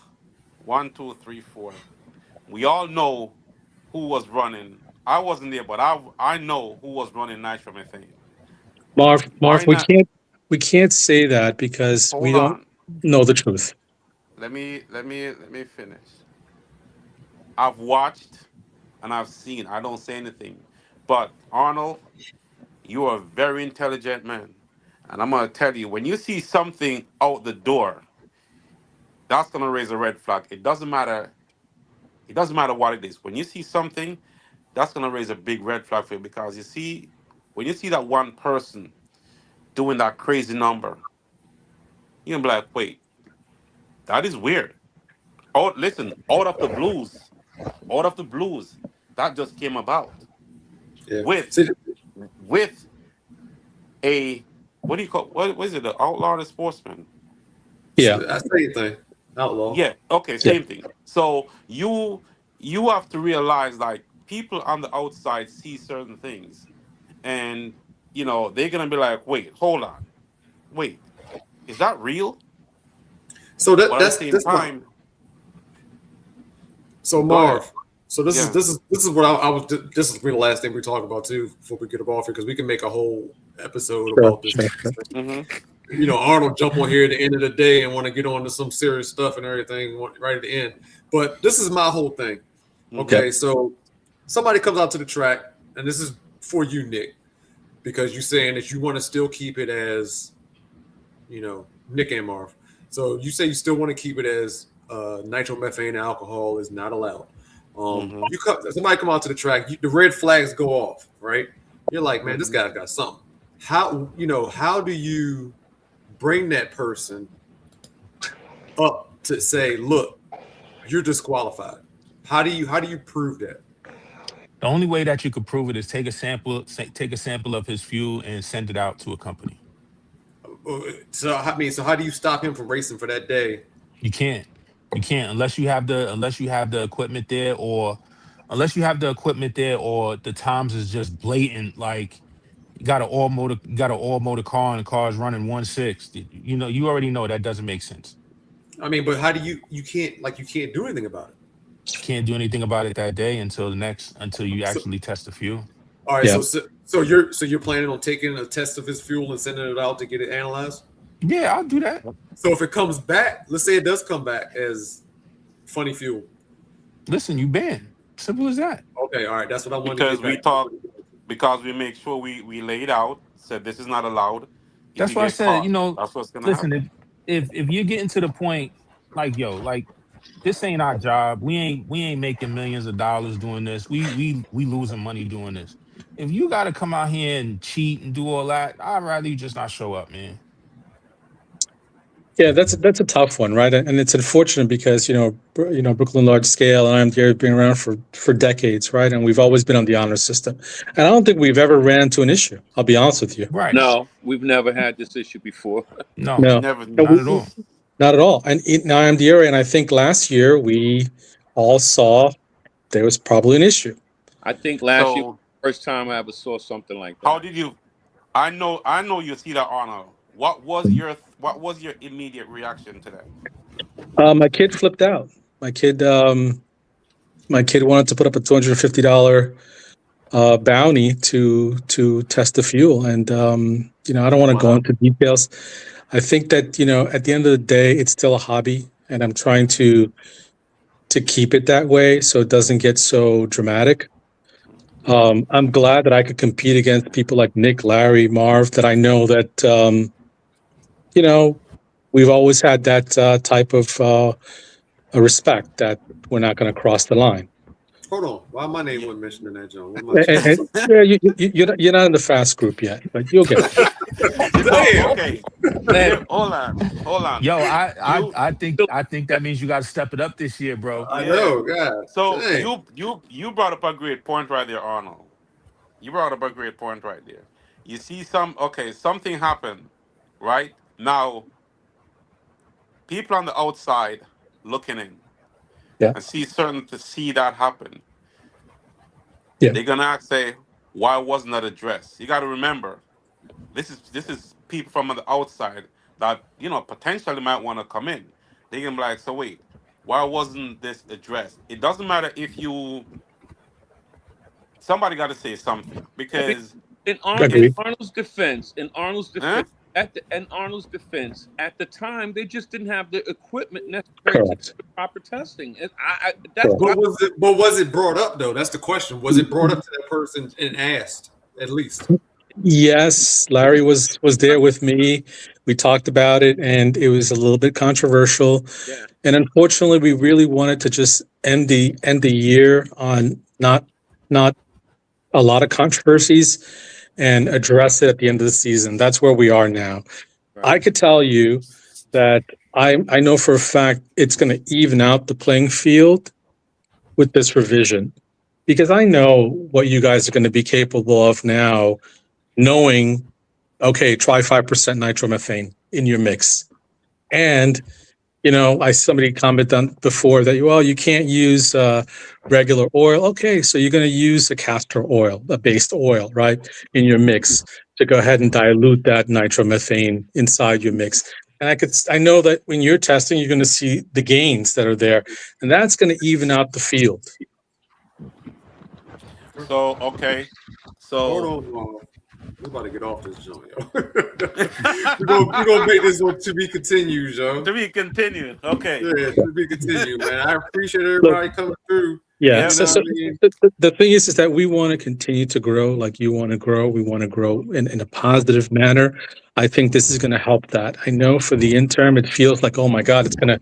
one, two, three, four, we all know who was running. I wasn't there, but I know who was running nitromethane. Marv, Why not? we can't say that because we Hold don't on. know the truth. Let me finish. I've watched and I've seen. I don't say anything. But Arnold, you are a very intelligent man. And I'm gonna tell you, when you see something out the door, that's gonna raise a red flag. It doesn't matter what it is. When you see something, that's gonna raise a big red flag for you because you see, when you see that one person doing that crazy number, you're gonna be like, wait, that is weird. Oh, listen, out of the blues, that just came about Yeah. with See, with a what do you call what is it? The outlaw or the sportsman? Yeah, that's anything. Outlaw. Yeah. Okay. yeah, Same thing. So you have to realize like people on the outside see certain things, and they're gonna be like, wait, hold on, wait, is that real? So But at the same that's my. time, So go ahead. Marv. So this is Yeah. this is what I was. This is the last thing we talk about too before we get off here, because we can make a whole episode sure, about this. sure. Hmm. Arnold jump on here at the end of the day and want to get on to some serious stuff and everything right at the end. But this is my whole thing. Hmm. Yep. Okay, so somebody comes out to the track, and this is for you, Nick, because you're saying that you want to still keep it as, Nick and Marv. So you say you still want to keep it as nitromethane alcohol is not allowed. Somebody come out to the track, the red flags go off, right? You're like, man, this guy's got something. How do you bring that person up to say, look, you're disqualified? How do you prove that? The only way that you could prove it is take a sample of his fuel and send it out to a company. So how do you stop him from racing for that day? You can't unless you have the equipment there, or the times is just blatant. Like you got an all motor car and the car's running 1.6. You already know that doesn't make sense. I mean, but how do you can't do anything about it? You can't do anything about it that day until you actually test the fuel. All right, Yeah. so you're planning on taking a test of his fuel and sending it out to get it analyzed? Yeah, I'll do that. So if it comes back, let's say it does come back as funny fuel. Listen, you banned. Simple as that. Okay, all right, that's what I wanted. Because we make sure we lay it out. Said this is not allowed. That's why I said, that's what's gonna happen. listen, if you're getting to the point, like, this ain't our job. We ain't making millions of dollars doing this. We losing money doing this. If you got to come out here and cheat and do all that, I'd rather you just not show up, man. Yeah, that's a tough one, right? And it's unfortunate because Brooklyn Large Scale and IMDRA have been around for decades, right? And we've always been on the honor system. And I don't think we've ever ran into an issue. I'll be honest with you. Right? No, we've never had this issue before. No, Never. not at all. Not at all. And in IMDRA, and I think last year we all saw there was probably an issue. I think last year was the first time I ever saw something like that. How did you? I know you see that honor. What was your immediate reaction to that? My kid flipped out. My kid wanted to put up a $250 bounty to test the fuel, and I don't want to go into details. I think that at the end of the day, it's still a hobby, and I'm trying to keep it that way so it doesn't get so dramatic. I'm glad that I could compete against people like Nick, Larry, Marv, that I know that we've always had that type of a respect that we're not going to cross the line. Hold on, why my name wasn't mentioned in that, John? Yeah, you're not in the fast group yet, but you'll get it. Okay. Hold on. Yo, I think that means you got to step it up this year, bro. I know, God. So dang. you brought up a great point right there, Arnold. You brought up a great point right there. You see something happened, right? Now, people on the outside looking in, and see that happen. Yeah. They're gonna say, why wasn't that addressed? You got to remember, this is people from the outside that potentially might want to come in. They can be like, so wait, why wasn't this addressed? It doesn't matter if somebody got to say something, because in Arnold's defense, at the time, they just didn't have the equipment necessary to do the proper testing. And But was it brought up though? That's the question. Was it brought up to that person and asked at least? Yes, Larry was there with me. We talked about it, and it was a little bit controversial. Yeah. And unfortunately, we really wanted to just end the year on not a lot of controversies and address it at the end of the season. That's where we are now. Right. I could tell you that I know for a fact it's going to even out the playing field with this revision, because I know what you guys are going to be capable of now, knowing, okay, try 5% nitromethane in your mix. And somebody commented on before that, you can't use regular oil. Okay, so you're going to use a castor oil, a based oil, right, in your mix to go ahead and dilute that nitromethane inside your mix. And I know that when you're testing, you're going to see the gains that are there, and that's going to even out the field. So okay, Hold on. We're about to get off this joint, yo. we're gonna make this one to be continued, yo. To be continued. Okay. Yeah, to be continued, man. I appreciate everybody coming through. Yeah. Yeah, So, You know so what I mean? the thing is that we want to continue to grow like you want to grow. We want to grow in a positive manner. I think this is going to help that. I know for the interim, it feels like, oh my God, it's going to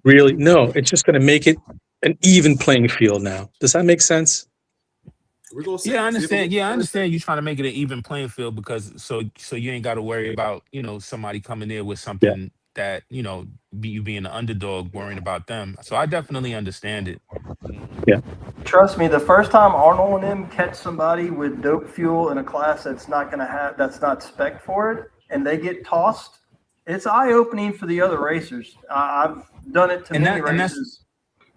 really, no, it's just going to make it an even playing field now. Does that make sense? We're gonna see. Yeah, I See if it understand. works. Yeah, I understand you trying to make it an even playing field because so you ain't got to worry about somebody coming in with Yeah. something that you being the underdog worrying about them. So I definitely understand it. Yeah. Trust me, the first time Arnold and them catch somebody with dope fuel in a class that's not spec for it, and they get tossed, it's eye opening for the other racers. I've done it to And many that and that's races.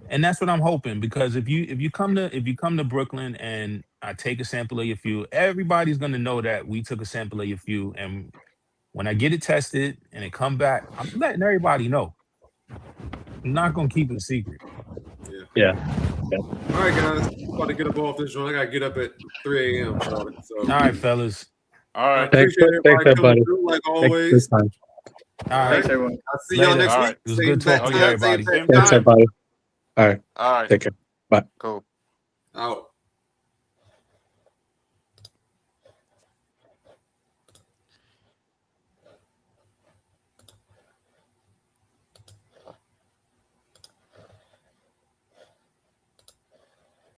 and that's what I'm hoping because if you come to Brooklyn and I take a sample of your fuel, everybody's gonna know that we took a sample of your fuel, and when I get it tested and it come back, I'm letting everybody know. I'm not gonna keep it a secret. Yeah. Yeah. All right, guys. I'm about to get up off this joint. I gotta get up at 3 a.m. Charlotte. So All right, fellas. all I right. Thanks, appreciate thanks everybody coming everybody. through like Thanks for your always. time. All All right. Thanks, right. everyone. I'll see Later. y'all next All week. right. It was Same good bat talking to time, everybody. same Same bat Thanks time. everybody. All right. All right. Take care. Bye. Cool. out.